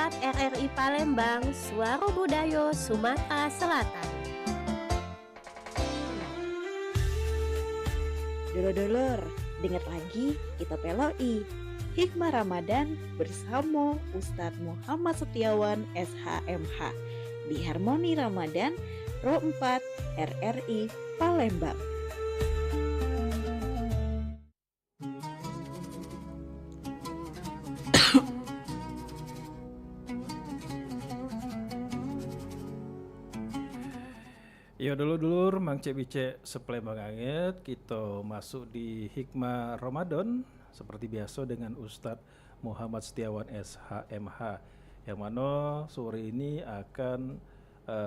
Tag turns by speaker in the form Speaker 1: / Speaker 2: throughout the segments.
Speaker 1: 4 RRI Palembang, Suara Budaya Sumatera Selatan.
Speaker 2: Dulur-dulur, dengar lagi kita peloi Hikmah Ramadan bersama Ustadz Muhammad Setiawan SHMH di Harmoni Ramadan Ro 4 RRI Palembang.
Speaker 3: Ya dulur-dulur, Mang Cek Bicek sepelembang anget, kita masuk di Hikmah Ramadan seperti biasa dengan Ustadz Muhammad Setiawan SHMH yang mana sore ini akan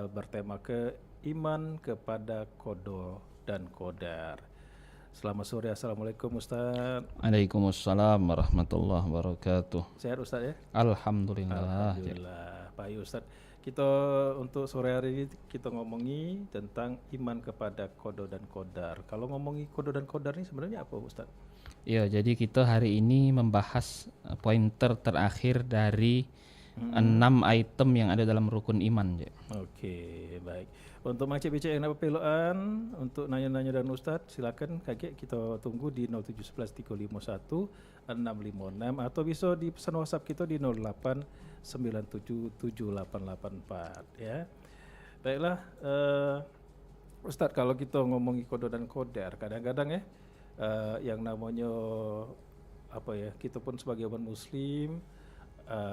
Speaker 3: bertema ke iman kepada qada dan qadar. Selamat sore, Assalamualaikum Ustadz.
Speaker 4: Waalaikumsalam warahmatullahi wabarakatuh.
Speaker 3: Sehat Ustadz ya?
Speaker 4: Alhamdulillah.
Speaker 3: Alhamdulillah. Baik Ustadz. Kita untuk sore hari ini kita ngomongi tentang iman kepada qada dan qadar. Kalau ngomongi qada dan qadar ini sebenarnya apa Ustadz?
Speaker 4: Ya, jadi kita hari ini membahas pointer terakhir dari 6 item yang ada dalam rukun iman.
Speaker 3: Oke, baik. Untuk Mang Cek Bicek yang dapat peluan untuk nanya-nanya dan Ustadz, silakan kakek kita tunggu di 0711 351 656 atau bisa di pesan WhatsApp kita di 08 977884 ya. Baiklah, Ustadz, kalau kita ngomongi qada dan qadar, kadang-kadang ya yang namanya apa ya, kita pun sebagai umat muslim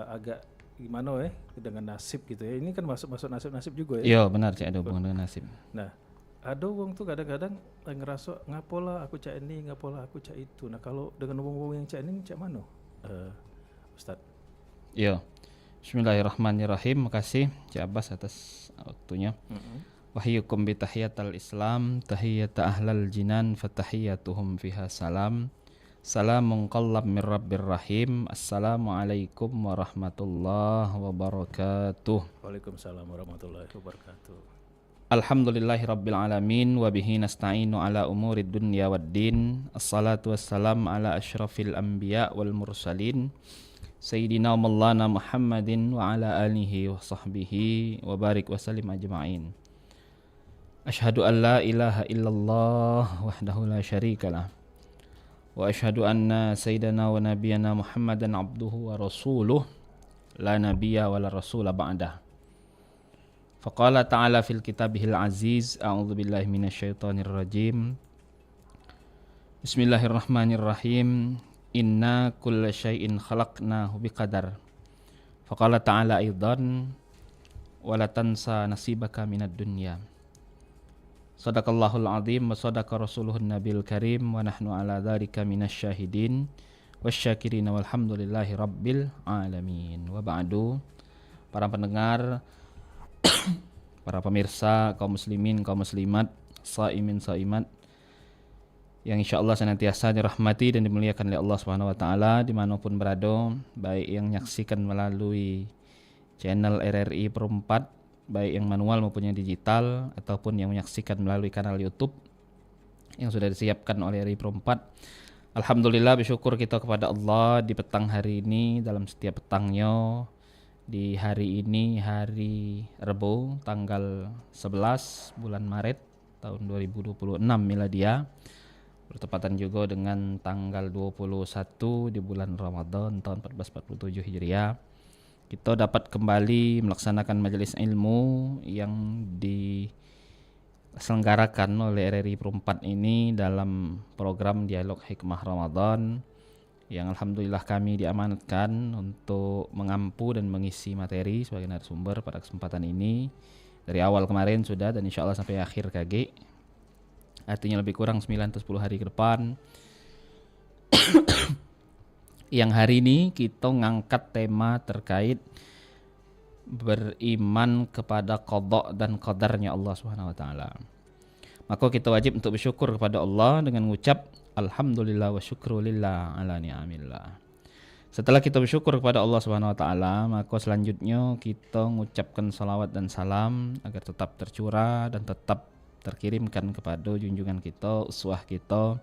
Speaker 3: agak gimana ya dengan nasib gitu ya. Ini kan masuk nasib juga ya.
Speaker 4: Iya benar, Cak, ada hubungan dengan nasib.
Speaker 3: Nah, ada wong tuh kadang-kadang ngerasa ngapola aku cak ini, ngapola aku cak itu. Nah, kalau dengan wong-wong yang cak ini cak mana? Ustadz.
Speaker 4: Iya. Bismillahirrahmanirrahim. Makasih Cak Abbas atas waktunya. Wahyukum bi tahiyatal Islam, tahiyata ahlal jinan, fatahiyatuhum fiha salam. Salamun qallab min rabbir rahim. Assalamualaikum warahmatullahi wabarakatuh.
Speaker 3: Waalaikumsalam warahmatullahi wabarakatuh.
Speaker 4: Alhamdulillahi rabbil alamin wa bihi nasta'inu ala umurid dunya waddin. Assalatu wassalam ala asyrafil anbiya wal mursalin Sayyidina Maulana Muhammadin wa ala alihi wa sahbihi wa barik wa salim ajma'in. Ashhadu an la ilaha illallah wahdahu la syarikalah wa ashhadu anna sayyidana wa nabiyana Muhammadan abduhu wa rasuluh la nabiyya wa la rasula ba'dah. Faqala ta'ala fil kitabihil aziz, a'udzu billahi minasyaitonir rajim. Bismillahirrahmanirrahim. Inna kulla syai'in khalaqnahu biqadar. Faqala ta'ala aidan wa la tansa nasibaka minad dunya. Sadaqallahul azim wa sadaqa rasuluhun nabil karim wa nahnu ala dzalika minasyahidin wasyakirin walhamdulillahi rabbil alamin. Wa ba'du, para pendengar, para pemirsa, kaum muslimin, kaum muslimat, shaimin, shaimat yang insyaallah senantiasa dirahmati dan dimuliakan oleh Allah Subhanahu wa taala dimanapun berada, baik yang menyaksikan melalui channel RRI Perempat, baik yang manual maupun yang digital, ataupun yang menyaksikan melalui kanal YouTube yang sudah disiapkan oleh RRI Perempat. Alhamdulillah, bersyukur kita kepada Allah di petang hari ini, dalam setiap petangnya, di hari ini, hari Rabu tanggal 11 bulan Maret tahun 2026 miladiah, bertepatan juga dengan tanggal 21 di bulan Ramadan tahun 1447 Hijriah. Kita dapat kembali melaksanakan majelis ilmu yang diselenggarakan oleh RRI Perempat ini dalam program Dialog Hikmah Ramadan, yang alhamdulillah kami diamanatkan untuk mengampu dan mengisi materi sebagai narasumber pada kesempatan ini dari awal kemarin sudah, dan insya Allah sampai akhir KG, artinya lebih kurang 9 atau 10 hari ke depan. Yang hari ini kita ngangkat tema terkait beriman kepada qada dan qadarnya Allah Subhanahu wa taala. Maka kita wajib untuk bersyukur kepada Allah dengan mengucap alhamdulillah wa syukrulillah ala ni'amillah. Setelah kita bersyukur kepada Allah Subhanahu wa taala, maka selanjutnya kita mengucapkan salawat dan salam agar tetap tercurah dan tetap terkirimkan kepada junjungan kita, uswah kita,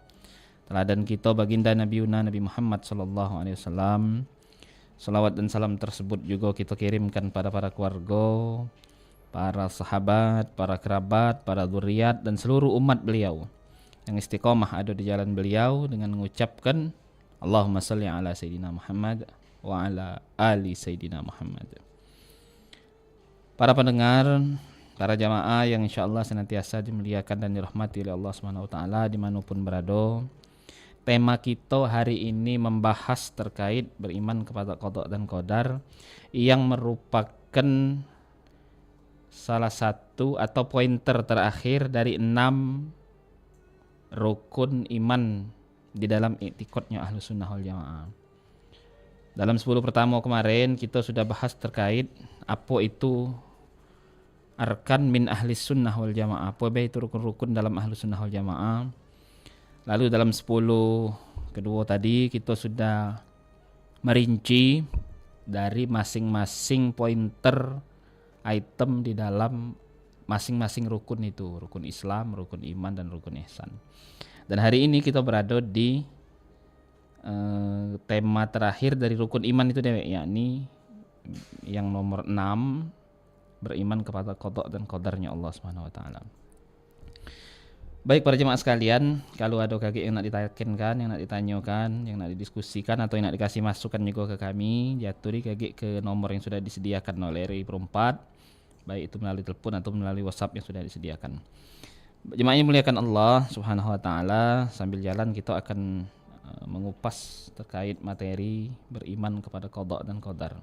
Speaker 4: teladan kita, baginda Nabi Muhammad sallallahu alaihi wasallam, Salawat dan salam tersebut juga kita kirimkan pada para keluarga, para sahabat, para kerabat, para zuriat dan seluruh umat beliau yang istiqomah ada di jalan beliau dengan mengucapkan Allahumma salli ala Sayyidina Muhammad wa ala ali Sayyidina Muhammad. Para pendengar, para jamaah yang insyaallah senantiasa dimuliakan dan dirahmati oleh Allah Subhanahu wa taala dimanapun berada. Tema kita hari ini membahas terkait beriman kepada qada dan qadar yang merupakan salah satu atau pointer terakhir dari 6 rukun iman di dalam i'tiqadnya Ahlus Sunnah wal Jamaah. Dalam 10 pertama kemarin kita sudah bahas terkait apa itu arkan min Ahlis Sunnah wal Jamaah, apa itu rukun-rukun dalam Ahlus Sunnah wal Jamaah. Lalu dalam 10 kedua tadi kita sudah merinci dari masing-masing pointer item di dalam masing-masing rukun itu, rukun Islam, rukun iman dan rukun ihsan. Dan hari ini kita berada di tema terakhir dari rukun iman itu dewek, yakni yang nomor 6, beriman kepada qada dan qadarnya Allah Subhanahu wa taala. Baik para jemaah sekalian, kalau ada kaki yang nak ditayakinkan, yang nak ditanyakan, yang nak didiskusikan atau yang nak dikasih masukan juga ke kami, jaturi kaki ke nomor yang sudah disediakan oleh RI Perempat, baik itu melalui telepon atau melalui WhatsApp yang sudah disediakan. Jemaah yang muliakan Allah Subhanahu wa taala, sambil jalan kita akan mengupas terkait materi beriman kepada qada dan qadar.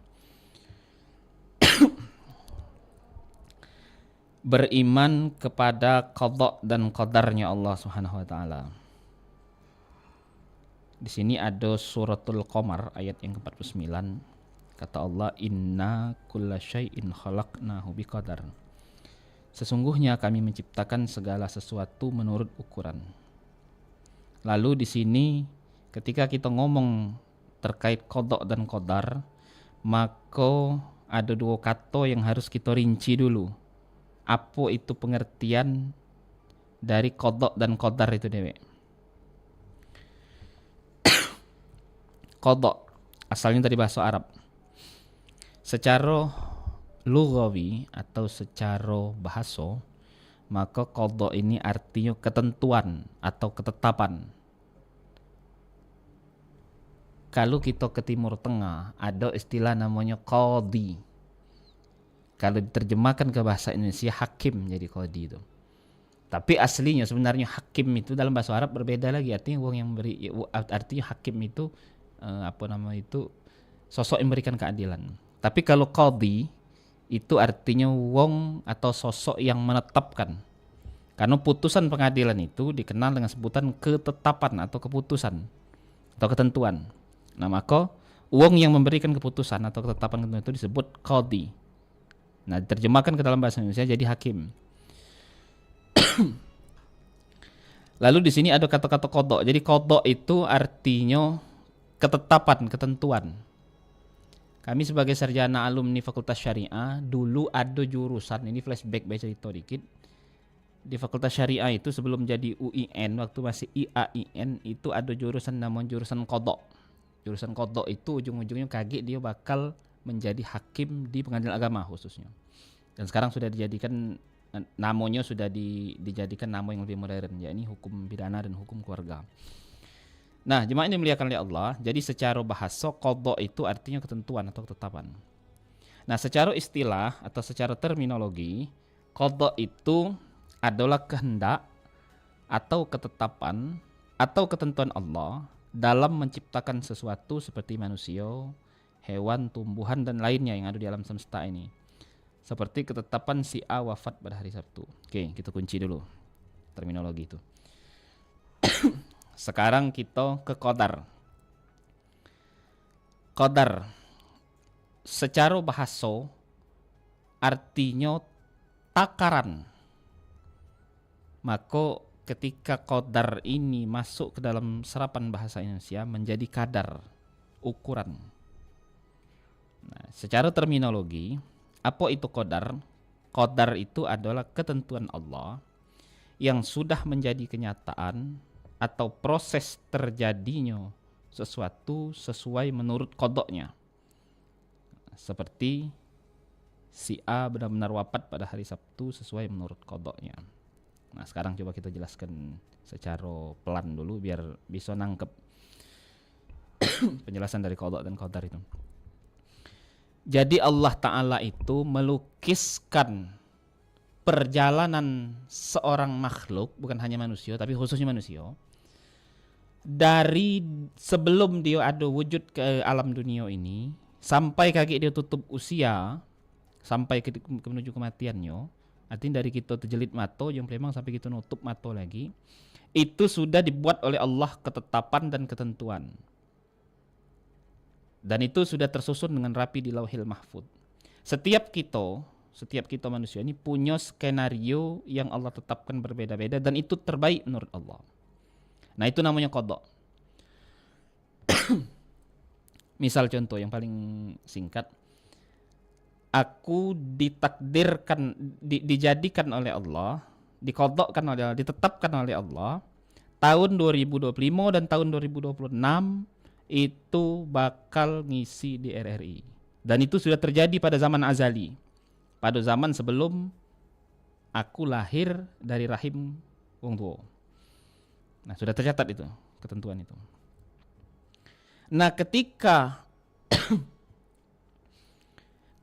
Speaker 4: Beriman kepada qada dan qadarnya Allah Subhanahu wa taala. Di sini ada suratul Qamar ayat yang ke-49. Kata Allah, inna kulla syai'in khalaqnahu biqadar. Sesungguhnya kami menciptakan segala sesuatu menurut ukuran. Lalu di sini ketika kita ngomong terkait qada dan qadar, maka ada 2 kata yang harus kita rinci dulu. Apa itu pengertian dari qada dan qadar itu dewek? Qada asalnya dari bahasa Arab. Secara lughawi atau secara bahasa, maka qada ini artinya ketentuan atau ketetapan. Kalau kita ke Timur Tengah ada istilah namanya qadi. Kalau diterjemahkan ke bahasa Indonesia hakim jadi qadi itu. Tapi aslinya sebenarnya hakim itu dalam bahasa Arab berbeda lagi, artinya wong yang memberi, artinya hakim itu sosok yang memberikan keadilan. Tapi kalau qadi itu artinya wong atau sosok yang menetapkan. Karena putusan pengadilan itu dikenal dengan sebutan ketetapan atau keputusan atau ketentuan. Nah, maka wong yang memberikan keputusan atau ketetapan itu disebut qadi. Nah, diterjemahkan ke dalam bahasa Indonesia jadi hakim. Lalu di sini ada kata-kata qada. Jadi qada itu artinya ketetapan, ketentuan. Kami sebagai sarjana alumni Fakultas Syariah dulu ada jurusan, ini flashback baca cerita dikit. Di Fakultas Syariah itu sebelum jadi UIN, waktu masih IAIN itu ada jurusan namanya jurusan qada. Jurusan qada itu ujung-ujungnya kaget dia bakal menjadi hakim di pengadilan agama khususnya. Dan sekarang sudah dijadikan namanya sudah dijadikan nama yang lebih modern, yakni hukum pidana dan hukum keluarga. Nah, jemaah ini dimuliakan oleh Allah. Jadi secara bahasa qada itu artinya ketentuan atau ketetapan. Nah, secara istilah atau secara terminologi, qada itu adalah kehendak atau ketetapan atau ketentuan Allah dalam menciptakan sesuatu seperti manusia, hewan, tumbuhan dan lainnya yang ada di alam semesta ini. Seperti ketetapan si A wafat pada hari Sabtu. Oke, kita kunci dulu terminologi itu. Sekarang kita ke qadar. Qadar secara bahasa artinya takaran. Maka ketika qadar ini masuk ke dalam serapan bahasa Indonesia menjadi kadar, ukuran. Nah, secara terminologi, apa itu qadar? Qadar itu adalah ketentuan Allah yang sudah menjadi kenyataan atau proses terjadinya sesuatu sesuai menurut qadanya. seperti si A benar-benar wafat pada hari Sabtu sesuai menurut qadanya. Nah, sekarang coba kita jelaskan secara pelan dulu biar bisa nangkep penjelasan dari qada dan qadar itu. Jadi Allah Ta'ala itu melukiskan perjalanan seorang makhluk, bukan hanya manusia tapi khususnya manusia, dari sebelum dia ada wujud ke alam dunia ini sampai kaki dia tutup usia, sampai menuju kematiannya. Artinya dari kita terjelit mata yang memang sampai kita nutup mata lagi, itu sudah dibuat oleh Allah ketetapan dan ketentuan. Dan itu sudah tersusun dengan rapi di Lauhil Mahfuz. Setiap kita manusia ini punya skenario yang Allah tetapkan berbeda-beda dan itu terbaik menurut Allah. Nah, itu namanya qada. Misal contoh yang paling singkat, aku ditakdirkan, dijadikan oleh Allah, diqadhakan oleh Allah, ditetapkan oleh Allah tahun 2025 dan tahun 2026 itu bakal ngisi di RRI. Dan itu sudah terjadi pada zaman azali, pada zaman sebelum aku lahir dari rahim wong tua. Nah, sudah tercatat itu, ketentuan itu. Nah, ketika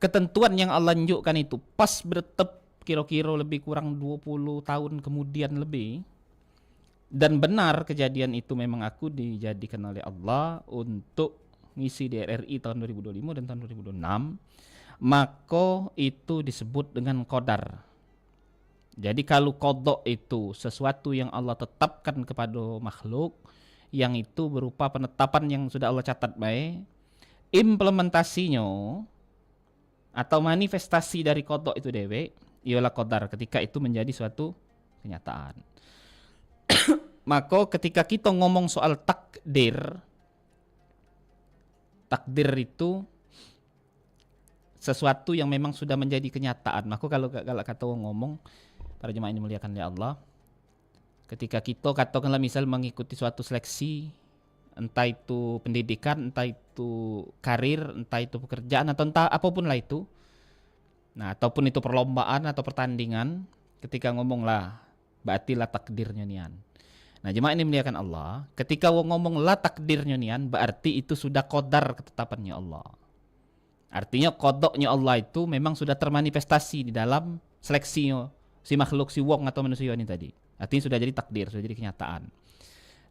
Speaker 4: ketentuan yang Allah tunjukkan itu pas bertep kira-kira lebih kurang 20 tahun kemudian lebih, dan benar kejadian itu memang aku dijadikan oleh Allah untuk ngisi di RRI tahun 2025 dan tahun 2026, maka itu disebut dengan qadar. Jadi kalau qada itu sesuatu yang Allah tetapkan kepada makhluk, yang itu berupa penetapan yang sudah Allah catat baik, implementasinya atau manifestasi dari qada itu dewe ialah qadar, ketika itu menjadi suatu kenyataan. Maka ketika kita ngomong soal takdir itu sesuatu yang memang sudah menjadi kenyataan. Maka kalau kata ngomong, para jemaah ini muliakan oleh Allah, ketika kita katakanlah misal mengikuti suatu seleksi, entah itu pendidikan, entah itu karir, entah itu pekerjaan, atau entah apapun lah itu, nah ataupun itu perlombaan atau pertandingan, ketika ngomong lah berarti lah takdirnya nian. Nah, jemaah ini muliakan Allah, ketika ngomong la takdirnya nian, berarti itu sudah qadar ketetapannya Allah. Artinya qadanya Allah itu memang sudah termanifestasi di dalam seleksinya si makhluk, si wong atau manusia ini tadi. Artinya sudah jadi takdir, sudah jadi kenyataan.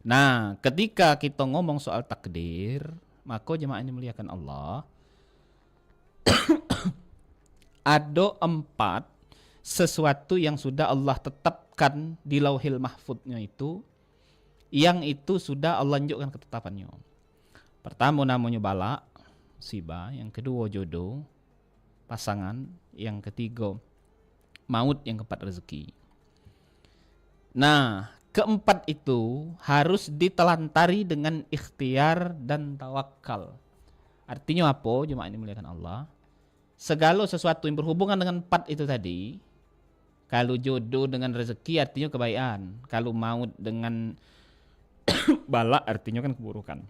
Speaker 4: Nah, ketika kita ngomong soal takdir, maka jemaah ini muliakan Allah, ada 4 sesuatu yang sudah Allah tetapkan di Lauhil Mahfuznya itu, yang itu sudah Allah tunjukkan ketetapannya. Pertama namanya bala, siba, yang kedua jodoh, pasangan, yang ketiga maut, yang keempat rezeki. Nah, keempat itu harus ditelantari dengan ikhtiar dan tawakal. Artinya apa? Jemaah ini muliakan Allah, segala sesuatu yang berhubungan dengan 4 itu tadi, kalau jodoh dengan rezeki artinya kebaikan, kalau maut dengan bala artinya kan keburukan.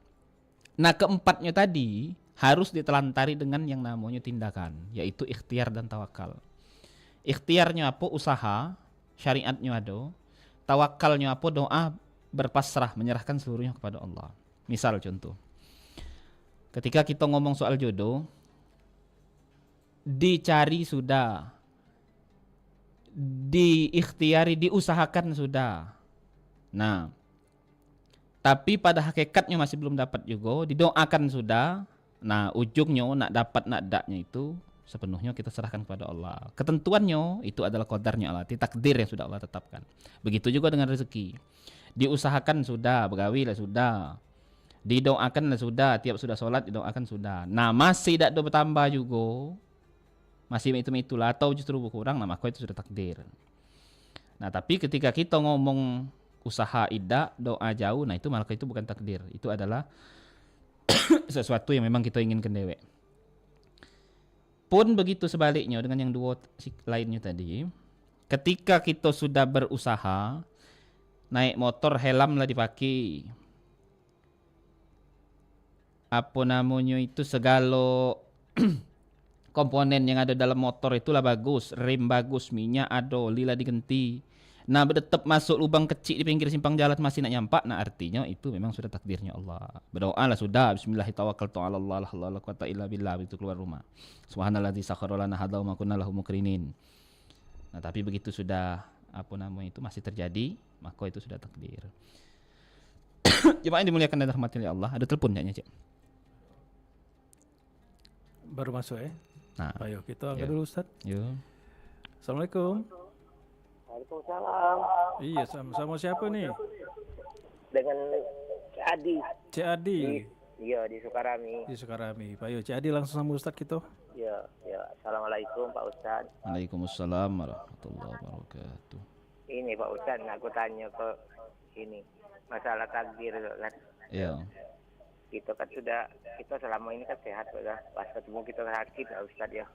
Speaker 4: Nah, keempatnya tadi harus ditelantari dengan yang namanya tindakan, yaitu ikhtiar dan tawakal. Ikhtiarnya apa? Usaha, syariatnya ada. Tawakalnya apa? Doa, berpasrah, menyerahkan seluruhnya kepada Allah. Misal contoh, ketika kita ngomong soal jodoh, dicari sudah, diikhtiari, diusahakan sudah. Nah, tapi pada hakikatnya masih belum dapat juga, didoakan sudah. Nah, ujungnya nak dapat nak daknya itu sepenuhnya kita serahkan kepada Allah. Ketentuannya itu adalah qadarnya Allah, takdir yang sudah Allah tetapkan. Begitu juga dengan rezeki. Diusahakan sudah, begawi lah sudah, didoakan lah sudah, tiap sudah sholat didoakan sudah. Nah, masih tidak ada bertambah juga, masih itulah atau justru berkurang, nah maka itu sudah takdir. Nah, tapi ketika kita ngomong usaha idak, doa jauh, nah itu malah itu bukan takdir, itu adalah sesuatu yang memang kita inginkan dewek. Pun begitu sebaliknya dengan yang dua lainnya tadi, ketika kita sudah berusaha, naik motor helm lah dipakai, apa namanya itu segala komponen yang ada dalam motor itulah bagus, rem bagus, minyak ada, lila diganti. Nah, tetap masuk lubang kecil di pinggir simpang jalan masih nak nyampak, nah artinya itu memang sudah takdirnya Allah. Berdoalah sudah, bismillahirrahmanirrahim, Allah la haula wala quwata illa billah, itu keluar rumah. Subhanalladzi sakhkhara lana hadza wa ma kunna lahu muqrinin. Nah, tapi begitu sudah itu masih terjadi, maka itu sudah takdir. Jemaah yang dimuliakan dan dirahmati oleh Allah, ada telepon kayaknya, Cik.
Speaker 3: Baru masuk ya.
Speaker 4: Nah,
Speaker 3: Ayo kita angkat dulu Ustaz.
Speaker 4: yuk.
Speaker 3: Assalamualaikum.
Speaker 5: Waalaikumsalam.
Speaker 3: Iya, sama siapa nih?
Speaker 5: Dengan Cik Adi.
Speaker 3: Cik Adi
Speaker 5: Iya, di Sukarami.
Speaker 3: di Sukarami. Ayo Cik Adi langsung sama Ustaz kita.
Speaker 5: Iya, ya. Assalamualaikum Pak Ustad.
Speaker 4: Waalaikumsalam warahmatullahi wabarakatuh.
Speaker 5: Ini Pak Ustad, aku tanya ke ini masalah takdir kan.
Speaker 4: Iya.
Speaker 5: Kita selama ini kan sehat ya. Pas ketemu kita sakit Pak Ustad ya.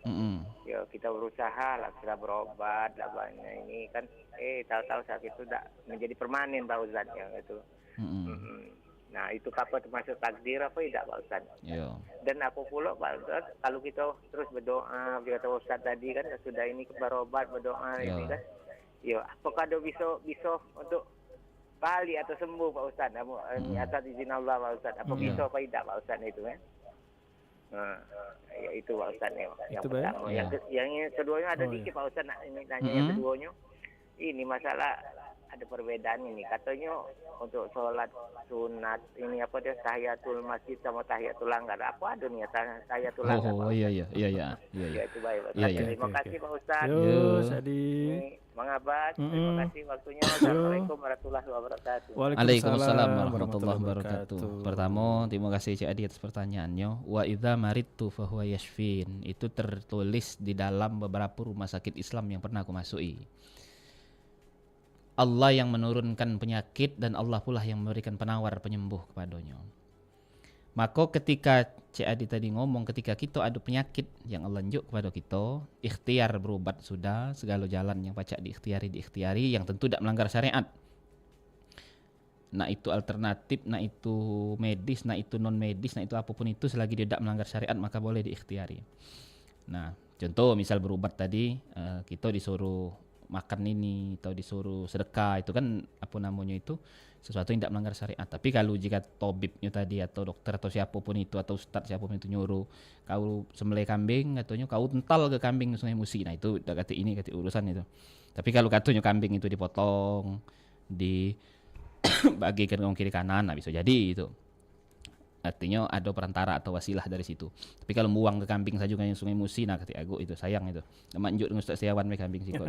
Speaker 5: Ya kita berusaha lah, kita berobat lah banyak ini kan. Tahu-tahu sakit itu tidak menjadi permanen Pak Ustad ya itu. Nah itu kapan termasuk takdir apa tidak Pak Ustad?
Speaker 4: Iya.
Speaker 5: Dan aku pula Pak Ustad, kalau kita terus berdoa, kata Ustad tadi kan sudah ini berobat berdoa ini kan. Ya, apakah ada bisa untuk balik atau sembuh Pak Ustad? Atas izin Allah Pak Ustad. Apa bisa apa tidak Pak Ustad itu kan? Nah, ya itu Pak Ustad yang
Speaker 3: Itu
Speaker 5: pertama. Yang keduanya ada dikit Pak Ustad ini tanya yang keduanya. Ini masalah ada perbedaan ini katanya untuk sholat sunat ini apa dia tahiyatul masjid sama tahiyatul langgar apa ada nih tahiyatul langgar.
Speaker 4: Oh iya.
Speaker 5: Ya itu baik. Terima kasih Pak Ustaz.
Speaker 3: Yo, Adi.
Speaker 5: Mengabat. Terima kasih waktunya. Assalamualaikum warahmatullahi wabarakatuh.
Speaker 4: Waalaikumsalam warahmatullahi wabarakatuh. Pertama, terima kasih Cik Adi atas pertanyaannya. Wa idza maridtu fa huwa yashfin. Itu tertulis di dalam beberapa rumah sakit Islam yang pernah aku masui. Allah yang menurunkan penyakit dan Allah pula yang memberikan penawar penyembuh kepadanya. Maka ketika Cik Adi tadi ngomong ketika kita ada penyakit yang Allah unjuk kepada kita, ikhtiar berobat sudah, segala jalan yang pacak diikhtiari yang tentu tidak melanggar syariat. Nah itu alternatif, nah itu medis, nah itu non medis, nah itu apapun itu selagi dia tidak melanggar syariat maka boleh diikhtiari. Nah contoh misal berobat tadi kita disuruh makan ini atau disuruh sedekah itu kan sesuatu yang tidak melanggar syariat. Tapi kalau jika tabibnya tadi atau dokter atau siapapun itu atau ustaz siapapun itu nyuruh kau sembelih kambing katanya kau tental ke kambing sungai musi, nah itu udah kata urusan itu. Tapi kalau katanya kambing itu dipotong dibagi ke kiri kanan, nah bisa jadi itu. Artinya ada perantara atau wasilah dari situ. Tapi kalau buang ke kambing saja yang sungai musi, nah ketika aku itu sayang itu. Manjuk dengan Ustaz Siawan me kambing siko.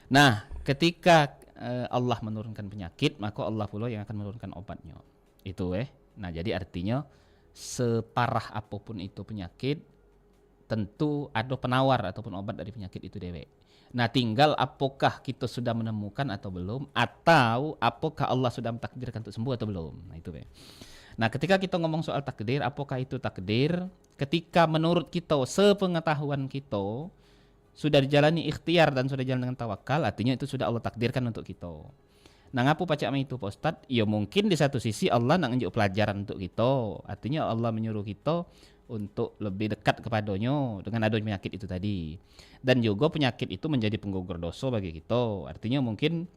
Speaker 4: Nah, ketika Allah menurunkan penyakit, maka Allah pula yang akan menurunkan obatnya. Itu Nah, jadi artinya separah apapun itu penyakit, tentu ada penawar ataupun obat dari penyakit itu dewek. Nah, tinggal apakah kita sudah menemukan atau belum, atau apakah Allah sudah mentakdirkan untuk sembuh atau belum. Nah, itu Nah, ketika kita ngomong soal takdir, apakah itu takdir? Ketika menurut kita, sepengetahuan kita, sudah dijalani ikhtiar dan sudah jalan dengan tawakal, artinya itu sudah Allah takdirkan untuk kita. Nah, ngapu pacak itu Pak Ustadz? Ya mungkin di satu sisi Allah nak nunjuk pelajaran untuk kita. Artinya Allah menyuruh kita untuk lebih dekat kepadanya dengan adanya penyakit itu tadi. Dan juga penyakit itu menjadi penggugur dosa bagi kita. Artinya mungkin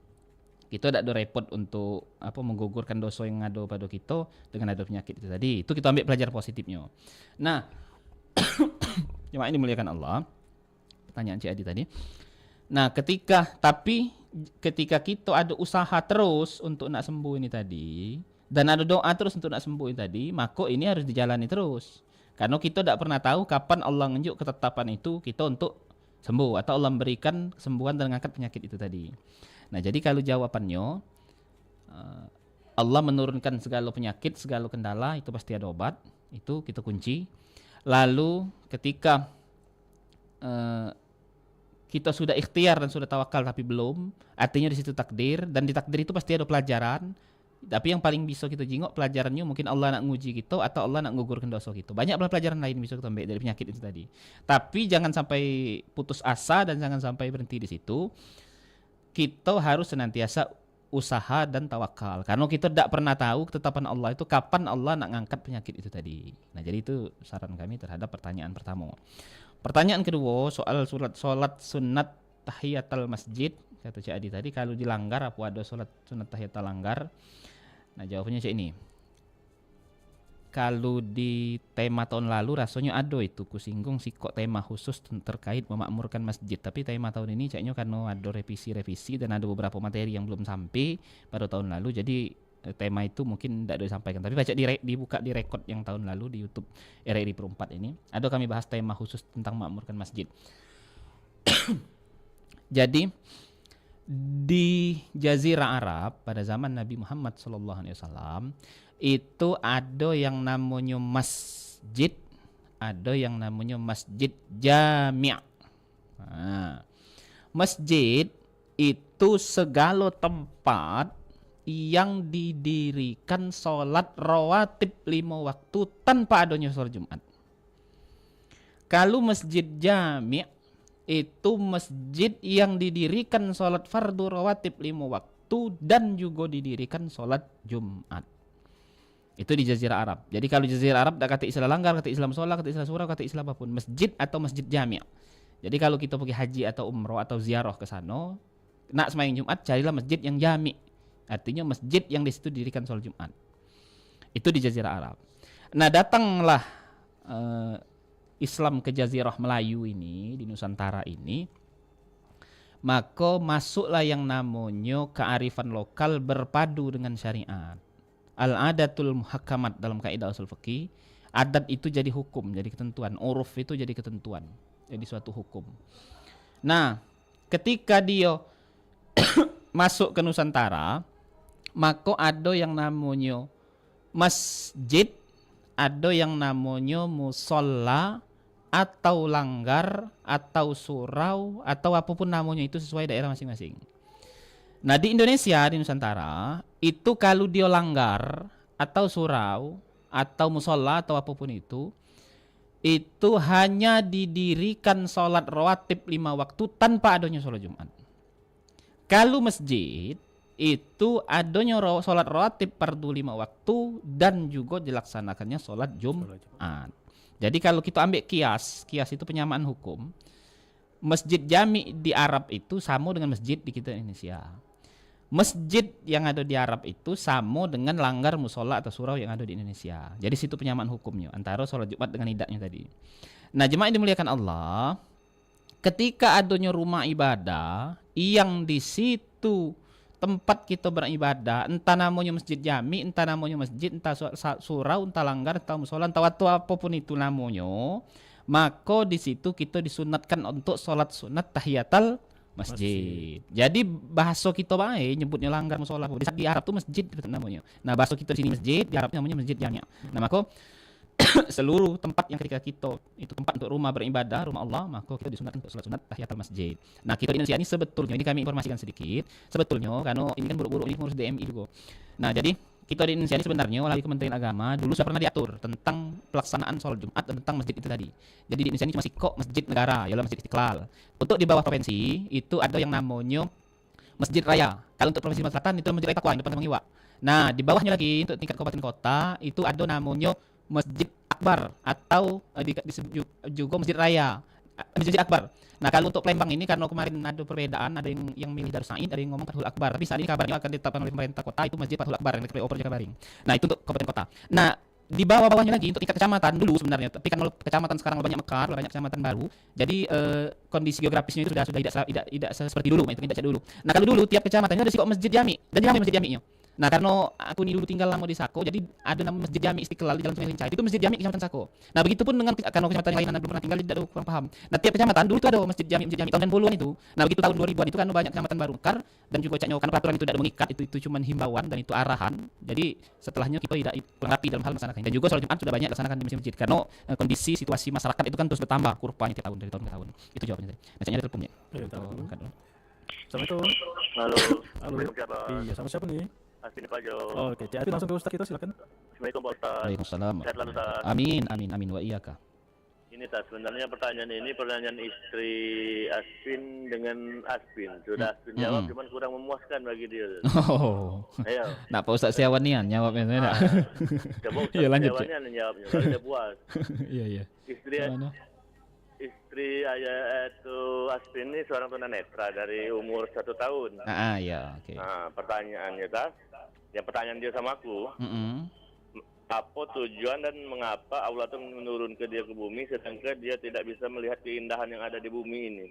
Speaker 4: kita tidak ada repot untuk menggugurkan dosa yang ada pada kita dengan ada penyakit itu tadi. Itu kita ambil pelajaran positifnya. Nah, jemaah ini dimuliakan Allah. Pertanyaan Cik Adi tadi. Nah, ketika kita ada usaha terus untuk nak sembuh ini tadi, dan ada doa terus untuk nak sembuh ini tadi, maka ini harus dijalani terus. Karena kita tidak pernah tahu kapan Allah menunjuk ketetapan itu kita untuk sembuh atau Allah memberikan kesembuhan dan mengangkat penyakit itu tadi. Nah, jadi kalau jawabannya Allah menurunkan segala penyakit, segala kendala, itu pasti ada obat. Itu kita kunci. Lalu ketika kita sudah ikhtiar dan sudah tawakal tapi belum, artinya di situ takdir, dan di takdir itu pasti ada pelajaran. Tapi yang paling bisa kita jingok pelajarannya mungkin Allah nak nguji kita atau Allah nak ngugurkan dosa kita. Banyak pelajaran lain bisa kita ambil dari penyakit itu tadi. Tapi jangan sampai putus asa dan jangan sampai berhenti di situ. Kita harus senantiasa usaha dan tawakal. Karena kita tidak pernah tahu ketetapan Allah itu kapan Allah nak ngangkat penyakit itu tadi. Nah, jadi itu saran kami terhadap pertanyaan pertama. Pertanyaan kedua soal solat sunat tahiyatul masjid, kata Cik Adi tadi, kalau dilanggar apa ada solat sunat tahiyatul langgar? Nah jawabannya Cik ini. Kalau di tema tahun lalu rasanya ada itu kusinggung sih kok tema khusus terkait memakmurkan masjid. Tapi tema tahun ini caknya karena ada revisi dan ada beberapa materi yang belum sampai pada tahun lalu. Jadi tema itu mungkin tidak ada disampaikan. Tapi baca dibuka di rekod yang tahun lalu di YouTube RRI Perempat ini. Ada kami bahas tema khusus tentang memakmurkan masjid. Jadi di Jazirah Arab pada zaman Nabi Muhammad SAW itu ada yang namanya masjid, ada yang namanya masjid jami'. Nah, masjid itu segala tempat yang didirikan sholat rawatib 5 waktu tanpa adanya sholat Jumat. Kalau masjid jami' itu masjid yang didirikan sholat fardu rawatib 5 waktu dan juga didirikan sholat Jumat. Itu di Jazirah Arab. Jadi kalau Jazirah Arab tak kata Islam langgar, kata Islam sholat, kata Islam surau, kata Islam apapun, masjid atau masjid jami'. Jadi kalau kita pergi haji atau umroh atau ziarah ke sana, nak sembahyang Jumat carilah masjid yang jami'. Artinya masjid yang di situ didirikan sholat Jumat. Itu di Jazirah Arab. Nah, datanglah Islam ke Jazirah Melayu ini, di Nusantara ini, maka masuklah yang namanya kearifan lokal berpadu dengan syariat. Al-adatul muhakamat dalam kaidah usul fikih, adat itu jadi hukum, jadi ketentuan, uruf itu jadi ketentuan, jadi suatu hukum. Nah, ketika dia masuk ke Nusantara, maka ada yang namanya masjid, ada yang namanya musolla atau langgar atau surau atau apapun namanya itu sesuai daerah masing-masing. Nah di Indonesia, di Nusantara, itu kalau dia langgar atau surau atau musola atau apapun itu hanya didirikan sholat rawatib 5 waktu tanpa adanya sholat Jumat. Kalau masjid, itu adanya sholat rawatib fardu 5 waktu dan juga dilaksanakannya sholat Jumat. Jadi kalau kita ambil kias itu penyamaan hukum, masjid jami di Arab itu sama dengan masjid di kita Indonesia. Masjid yang ada di Arab itu sama dengan langgar musola atau surau yang ada di Indonesia. Jadi situ penyamaan hukumnya antara sholat Jumat dengan idaknya tadi. Nah, jemaah yang dimuliakan Allah, ketika adanya rumah ibadah yang di situ tempat kita beribadah, entah namanya masjid jami, entah namanya masjid, entah surau, entah langgar, entah musola, entah apapun itu namanya, maka di situ kita disunatkan untuk sholat sunat tahiyatul masjid. Jadi bahasa kita baik nyebutnya langgar musola. Di Arab tuh masjid namanya. Nah, bahasa kita di sini masjid, di Arab namanya masjid jami'. Nah, maka seluruh tempat yang ketika kita itu tempat untuk rumah beribadah, rumah Allah, maka kita disunatkan untuk sholat sunat tahiyatul masjid. Nah, kita di Indonesia ini sebetulnya, ini kami informasikan sedikit, sebetulnya karena ini kan buru-buru ini ngurus DMI juga. Nah, jadi kita di Indonesia ini sebenarnya melalui Kementerian Agama dulu sudah pernah diatur tentang pelaksanaan sholat Jumat dan tentang masjid itu tadi. Jadi di Indonesia ini cuma kok masjid negara, ialah Masjid Istiqlal. Untuk di bawah provinsi itu ada yang namanya Masjid Raya. Kalau untuk provinsi Selatan itu Masjid Raya Takwa yang depan Mangiwa. Nah, di bawahnya lagi untuk tingkat kabupaten kota itu ada namanya Masjid Akbar atau juga Masjid Raya, Masjid Akbar. Nah, kalau untuk Palembang ini karena kemarin ada perbedaan, ada yang milih Darus Said, ada yang ngomong Fathul Akbar. Tapi saat ini kabarnya akan ditetapkan oleh pemerintah kota itu Masjid Fathul Akbar yang dioper Jakabaring. Nah, itu untuk kabupaten kota. Nah, di bawah-bawahnya lagi untuk tingkat kecamatan dulu sebenarnya. Tapi kan kalau kecamatan sekarang banyak mekar, banyak kecamatan baru. Jadi kondisi geografisnya itu sudah tidak seperti dulu, itu tidak dulu. Nah, kalau dulu tiap kecamatan itu ada sih kok masjid jami dan ramai masjid jaminya. Nah, karena aku ini dulu tinggal lama di Sako, jadi ada nama Masjid Jami Istiqlal di Jalan Sungai Lincah. Itu Masjid Jami Kecamatan Sako. Nah, begitupun dengan karena kecamatan yang lain belum pernah tinggal, tidak ada kurang paham. Nah, tiap kecamatan dulu itu ada Masjid Jami tahun 90-an itu. Nah, begitu tahun 2000-an itu kan banyak kecamatan baru mekar dan juga caknya karena peraturan itu tidak mengikat, itu cuma himbauan dan itu arahan. Jadi, setelahnya kita tidak kurang rapi dalam hal melaksanakannya. Dan juga sholat Jumat sudah banyak dilaksanakan di masjid karena kondisi situasi masyarakat itu kan terus bertambah kurvanya tiap tahun dari tahun ke tahun. Itu jawabannya tadi. Nah, ada teleponnya.
Speaker 3: Assalamualaikum.
Speaker 6: Halo.
Speaker 3: Halo. Iya, sama siapa nih?
Speaker 6: Asbin Pajo.
Speaker 3: Oh, oke, jadi langsung ke Ustaz kita silakan.
Speaker 6: Assalamualaikum Pak Ustaz.
Speaker 4: Waalaikumsalam.
Speaker 6: Sehat selalu Ustaz.
Speaker 4: Amin wa iyyaka.
Speaker 6: Ini Ustaz, sebenarnya pertanyaan istri Asbin dengan Asbin. Sudah Asbin jawab, cuman kurang memuaskan bagi dia.
Speaker 4: Oh.
Speaker 6: Ayo.
Speaker 4: Nak Pak Ustaz Siawanian jawabnya enggak?
Speaker 6: Coba Ustaz
Speaker 4: Iya, lanjut,
Speaker 6: Siawanian yang jawabnya, kalau dia puas.
Speaker 4: Iya.
Speaker 6: istri ayah itu Aspin ini seorang tunanetra dari umur 1 tahun.
Speaker 4: Ya, oke.
Speaker 6: Nah, pertanyaannya yang pertanyaan dia sama aku, apa tujuan dan mengapa Allah tuh menurun ke dia ke bumi sedangkan dia tidak bisa melihat keindahan yang ada di bumi ini.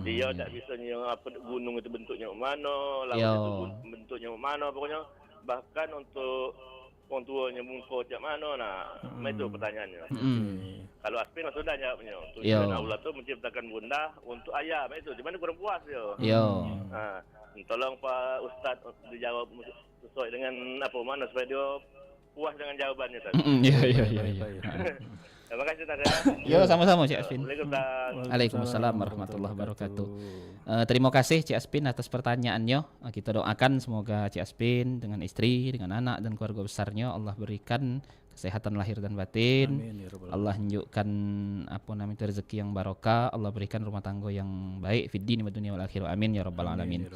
Speaker 6: Dia tidak bisa apa gunung itu bentuknya mana, laut itu bentuknya mana, pokoknya bahkan untuk orang tuanya mungko cak mana. Nah, itu pertanyaannya. Kalau Aspin sudah jawabnya. Tujuan Allah tuh menciptakan bunda untuk ayah, itu. Cuman kurang puas yo. Nah, tolong Pak Ustadz dijawab sesuai dengan apa mana supaya dia puas dengan jawabannya tadi.
Speaker 4: Iya.
Speaker 6: Terima kasih Ustaz ya.
Speaker 4: Yo, sama-sama Cik Aspin.
Speaker 6: Waalaikumsalam.
Speaker 4: Waalaikumsalam warahmatullahi wabarakatuh. Terima kasih Cik Aspin atas pertanyaannya. Kita doakan semoga Cik Aspin dengan istri, dengan anak dan keluarga besarnya Allah berikan kesehatan lahir dan batin.
Speaker 3: Amin, ya Rabbal
Speaker 4: Allah tunjukkan rezeki yang barokah, Allah berikan rumah tangga yang baik fid din wa dunya wal akhirah. Amin ya rabbal alamin.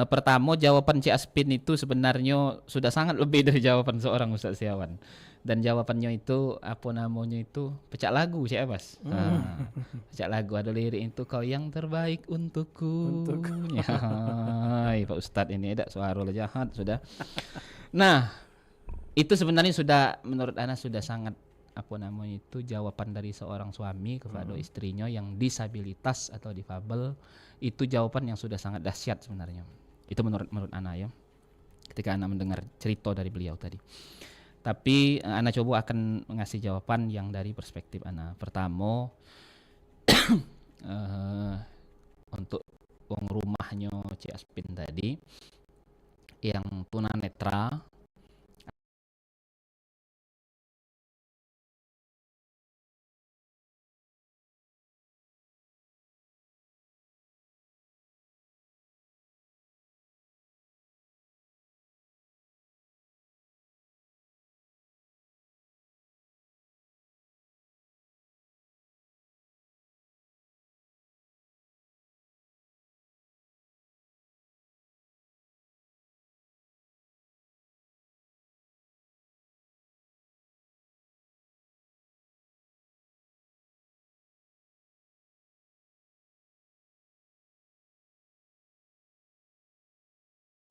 Speaker 4: Pertama, jawaban Cik Aspin itu sebenarnya sudah sangat lebih dari jawaban seorang Ustaz Setiawan. Dan jawabannya itu pecah lagu Cik Abbas. Pecah lagu, ada lirik itu kau yang terbaik untukku. Ya, Pak Ustadz ini ada suara jahat sudah. Nah, itu sebenarnya sudah menurut Ana sudah sangat jawaban dari seorang suami kepada istrinya yang disabilitas atau difabel, itu jawaban yang sudah sangat dahsyat sebenarnya. Itu menurut Ana ya. Ketika Ana mendengar cerita dari beliau tadi. Tapi Ana coba akan mengasih jawaban yang dari perspektif Ana. Pertama, untuk uang rumahnya Cik Aspin tadi yang tunanetra,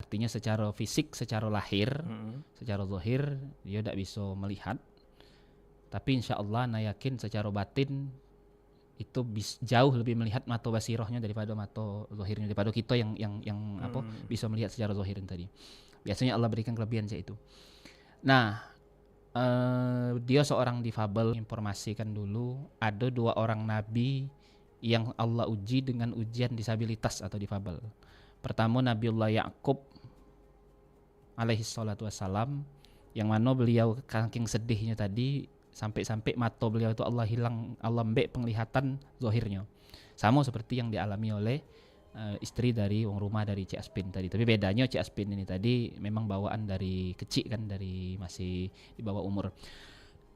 Speaker 4: artinya secara fisik, secara lahir, secara zahir dia tidak bisa melihat. Tapi insya Allah Ana yakin secara batin itu jauh lebih melihat mata basirohnya daripada mata zahirnya, daripada kita yang bisa melihat secara zahir tadi. Biasanya Allah berikan kelebihan itu. Nah, dia seorang difabel. Informasikan dulu, ada 2 orang nabi yang Allah uji dengan ujian disabilitas atau difabel. Pertama Nabiullah Ya'qub alaihi salatu wassalam, yang mana beliau saking sedihnya tadi sampai mata beliau itu Allah ambek penglihatan zahirnya. Sama seperti yang dialami oleh istri dari wong rumah dari Cik Aspin tadi. Tapi bedanya Cik Aspin ini tadi memang bawaan dari kecil kan, dari masih di bawah umur.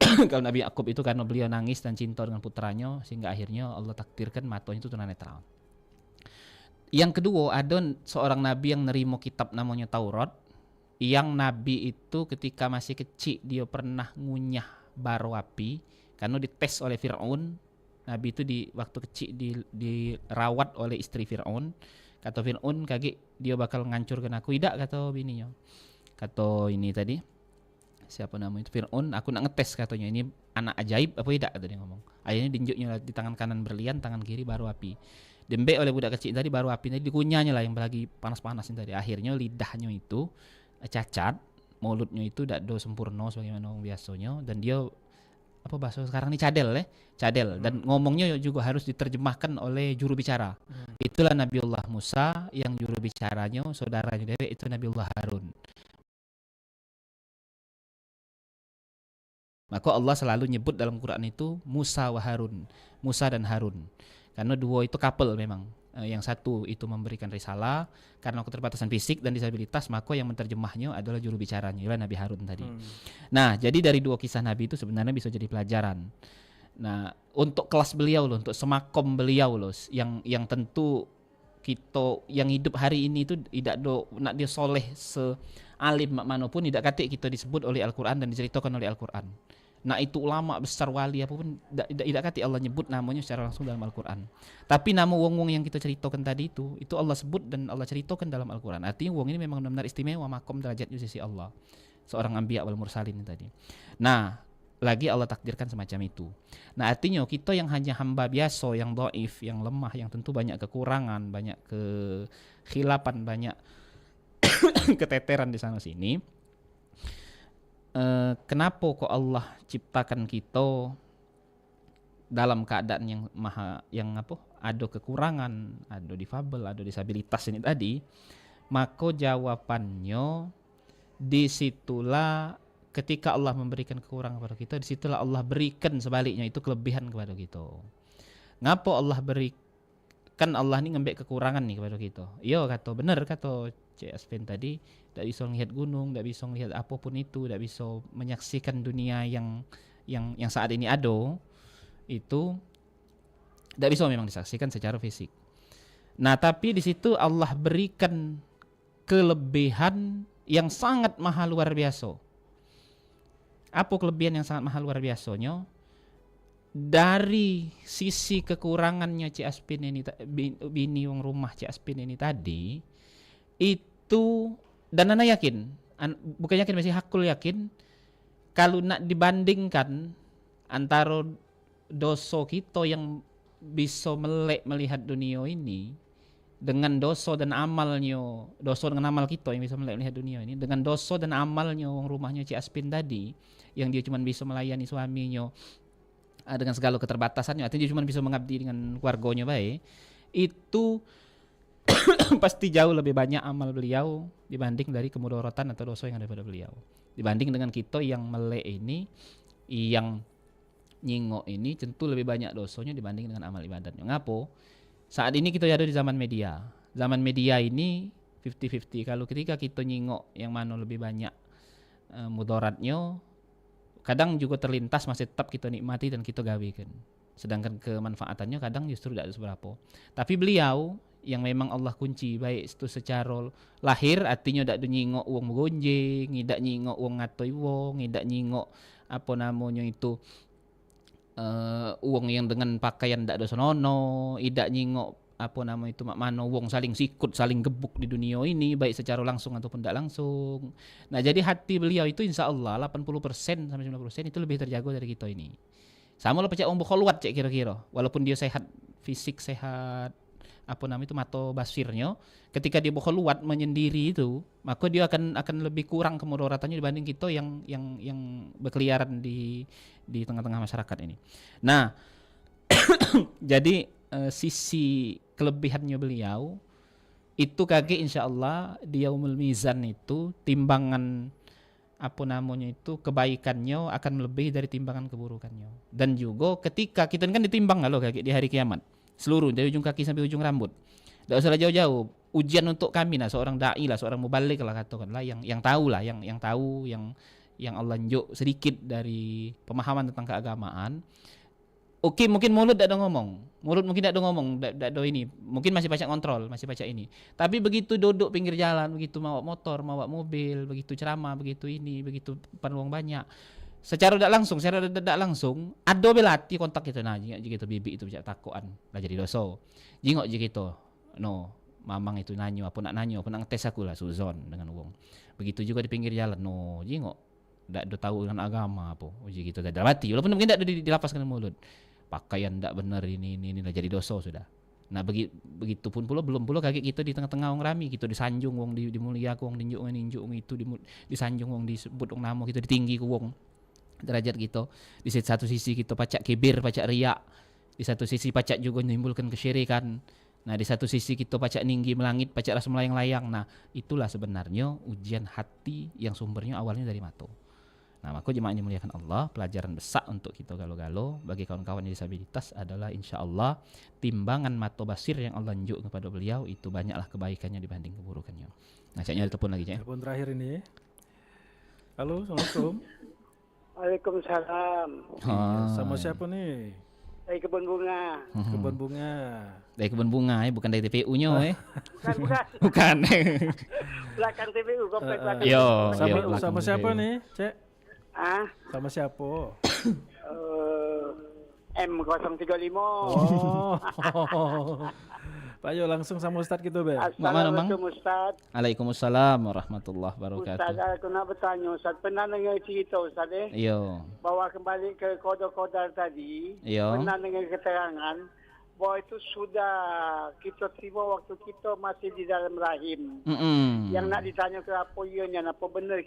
Speaker 4: Kalau Nabi Ya'qub itu karena beliau nangis dan cinta dengan putranya sehingga akhirnya Allah takdirkan matanya itu tunanetra. Yang kedua, ada seorang nabi yang nerima kitab namanya Taurat, yang nabi itu ketika masih kecil dia pernah ngunyah bara api karena dites oleh Fir'aun. Nabi itu waktu kecil dirawat oleh istri Fir'aun. Kata Fir'aun, kaget dia bakal ngancurkan aku. Tidak, kata bininya. Kata ini tadi, siapa nama itu, Fir'aun, aku nak ngetes katanya, ini anak ajaib apa tidak, kata dia ngomong. Akhirnya dinjuknya di tangan kanan berlian, tangan kiri baru api. Dembek oleh budak kecil tadi, baru api tadi dikunyahnya lah yang lagi panas-panasin tadi. Akhirnya lidahnya itu cacat, mulutnya itu tidak do sempurna sebagaimana biasanya, dan dia bahasa sekarang ini cadel dan ngomongnya juga harus diterjemahkan oleh juru bicara. Itulah Nabiullah Musa yang juru bicaranya saudaranya dewe itu Nabiullah Harun. Maka Allah selalu nyebut dalam Quran itu Musa wa Harun, Musa dan Harun. Karena dua itu couple memang. Yang satu itu memberikan risalah karena keterbatasan fisik dan disabilitas, maka yang menerjemahnya adalah juru bicaranya, adalah Nabi Harun tadi. Nah, jadi dari 2 kisah Nabi itu sebenarnya bisa jadi pelajaran. Nah, untuk kelas beliau loh, untuk semakom beliau loh, yang tentu kita yang hidup hari ini itu tidak nak dia soleh sealim manapun, tidak katik kita disebut oleh Al-Quran dan diceritakan oleh Al-Quran. Nah itu ulama besar wali apapun tidak kati Allah nyebut namanya secara langsung dalam Al-Quran. Tapi nama wong-wong yang kita ceritakan tadi itu Allah sebut dan Allah ceritakan dalam Al-Quran. Artinya wong ini memang benar-benar istimewa, makom derajatnya di sisi Allah, seorang anbiya wal mursalin tadi. Nah lagi Allah takdirkan semacam itu. Nah artinya kita yang hanya hamba biasa, yang dhaif, yang lemah, yang tentu banyak kekurangan, banyak kekhilapan, banyak keteteran di sana sini. Kenapa kok Allah ciptakan kita dalam keadaan yang ada kekurangan, ada difabel, ada disabilitas ini tadi? Maka jawabannya disitulah ketika Allah memberikan kekurangan kepada kita, disitulah Allah berikan sebaliknya itu kelebihan kepada kita. Ngapa Allah berikan, Allah ini ngembek kekurangan nih kepada kita? Iya kata benar kata Cik Aspen tadi, tidak bisa melihat gunung, tidak bisa melihat apapun itu, tidak bisa menyaksikan dunia yang saat ini ada, itu tidak bisa memang disaksikan secara fisik. Nah tapi di situ Allah berikan kelebihan yang sangat mahal luar biasa. Apa kelebihan yang sangat mahal luar biasanya? Dari sisi kekurangannya Cik Aspin ini, bini wong rumah Cik Aspin ini tadi, itu dan ana yakin, bukan yakin masih hakul yakin, kalau nak dibandingkan antara dosa kita yang bisa melek melihat dunia ini dengan dosa dan amalnya, dosa dengan amal kita yang bisa melek melihat dunia ini dengan dosa dan amalnya wong rumahnya Cik Aspin tadi, yang dia cuma bisa melayani suaminya dengan segala keterbatasannya, artinya dia cuma bisa mengabdi dengan keluarganya baik, itu pasti jauh lebih banyak amal beliau dibanding dari kemudaratan atau dosa yang ada pada beliau, dibanding dengan kita yang melek ini, yang nyingok ini, tentu lebih banyak dosanya dibanding dengan amal ibadahnya. Ngapo? Saat ini kita ada di zaman media. Zaman media ini 50-50. Kalau ketika kita nyingok yang mana lebih banyak mudaratnya, kadang juga terlintas masih tetap kita nikmati dan kita gawekan. Sedangkan kemanfaatannya kadang justru tidak seberapa. Tapi beliau yang memang Allah kunci baik itu secara lahir, artinya tidak nyingok uang menggonjeng, tidak nyingok uang ngatoi wong, tidak nyingok apa namanya itu uang yang dengan pakaian tidak ada sonono, tidak nyingok apa nama itu mak mano wong saling sikut, saling gebuk di dunia ini baik secara langsung ataupun tidak langsung. Nah jadi hati beliau itu insya Allah 80% sampai 90% itu lebih terjaga dari kita ini. Sama lah pecah wong bukhaluat cek kira-kira, walaupun dia sehat fisik, sehat apa namanya itu mata basirnya, ketika dia bukhaluat menyendiri itu, maka dia akan lebih kurang kemudaratannya dibanding kita yang berkeliaran di tengah-tengah masyarakat ini. Nah, jadi sisi kelebihannya beliau itu kaki insyaallah di yaumul mizan itu timbangan apa namanya itu kebaikannya akan melebihi dari timbangan keburukannya. Dan juga ketika kita kan ditimbang kalau kaki di hari kiamat seluruh dari ujung kaki sampai ujung rambut. Tidak usah jauh-jauh. Ujian untuk kami seorang dai lah, seorang mubalik lah katakanlah yang tahu lah, yang tahu yang Allah njuk sedikit dari pemahaman tentang keagamaan. Oke, mungkin mulut tidak ada ngomong. Mulut mungkin tidak ada ngomong, tidak ada ini. Mungkin masih baca kontrol, masih baca ini. Tapi begitu duduk pinggir jalan, begitu bawa motor, bawa mobil, begitu ceramah, begitu ini, begitu penuang banyak. Secara tidak langsung ada belati kontak itu nah jika gitu bibi itu bijak takuan lah jadi dosa jingok gitu no mamang itu nanyo apa nak ngetes aku lah suzon dengan uang begitu juga di pinggir jalan no jingok tidak ada tahu dengan agama apa uji gitu tidak mati walaupun mungkin tidak dilapaskan mulut pakaian tidak benar ini lah jadi dosa sudah. Nah begitu pun pula belum pula kaki kita di tengah-tengah wong rami kita disanjung wong dimulia wong ninjuk itu disanjung wong disebut wong nama kita ditinggi ku wong derajat kita. Di satu sisi kita pacak kibir, pacak riak. Di satu sisi pacak juga menimbulkan kesyirikan. Nah di satu sisi kita pacak ninggi melangit, pacak rasa melayang-layang. Nah itulah sebenarnya ujian hati yang sumbernya awalnya dari mata. Nah maka jemaah yang dimuliakan Allah, pelajaran besar untuk kita galo-galo bagi kawan-kawan yang disabilitas adalah insya Allah timbangan mata basir yang Allah unjuk kepada beliau itu banyaklah kebaikannya dibanding keburukannya. Nah caknya ada telepon lagi cak.
Speaker 3: Telepon terakhir ini. Halo, Assalamualaikum.
Speaker 7: Waalaikumsalam.
Speaker 3: Sama siapa nih?
Speaker 7: Dari kebun bunga.
Speaker 3: Kebun bunga.
Speaker 4: Dari kebun bunga bukan dari TPU-nya
Speaker 7: Bukan.
Speaker 4: Bukan.
Speaker 7: Belakang TPU komplek belakang.
Speaker 4: Yo,
Speaker 3: sama siapa nih, Cek?
Speaker 7: Ah,
Speaker 3: Sama siapa?
Speaker 7: M035.
Speaker 3: Oh. Pak Yo langsung sama Ustadz gitu, Be.
Speaker 7: Assalamualaikum Ustaz.
Speaker 4: Waalaikumsalam warahmatullahi wabarakatuh.
Speaker 7: Ustaz, aku nak bertanya Ustaz. Pernah dengar cerita Ustaz
Speaker 4: Iya.
Speaker 7: bahawa kembali ke kodar-kodar tadi.
Speaker 4: Iya.
Speaker 7: Pernah dengar keterangan bahawa itu sudah kita terima waktu kita masih di dalam rahim. Yang nak ditanya ke apa ianya, apa benar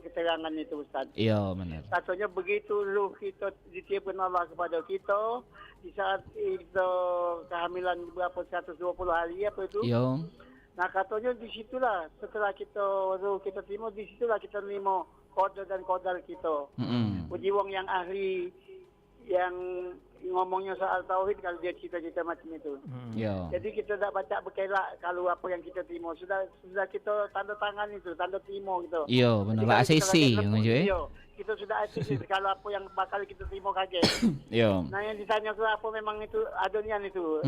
Speaker 7: keterangan itu Ustaz?
Speaker 4: Iya, benar.
Speaker 7: Katanya begitu ruh kita ditiupkan Allah kepada kita di saat itu kehamilan berapa 120 hari apa itu?
Speaker 4: Iya.
Speaker 7: Nah katanya di situlah setelah kita ruh kita terima, di situlah kita terima kodar dan kodar kita. Uji wong yang ahli yang ngomongnya soal tauhid kalau dia cita-cita macam itu. Jadi kita tak baca berkelak kalau apa yang kita terima sudah kita tanda tangan itu, tanda terima gitu.
Speaker 4: Iya, benar lah ACC
Speaker 7: Kita sudah ACC kalau apa yang bakal kita terima kaget.
Speaker 4: Iya.
Speaker 7: Nah yang ditanya ke apa memang itu adonian itu.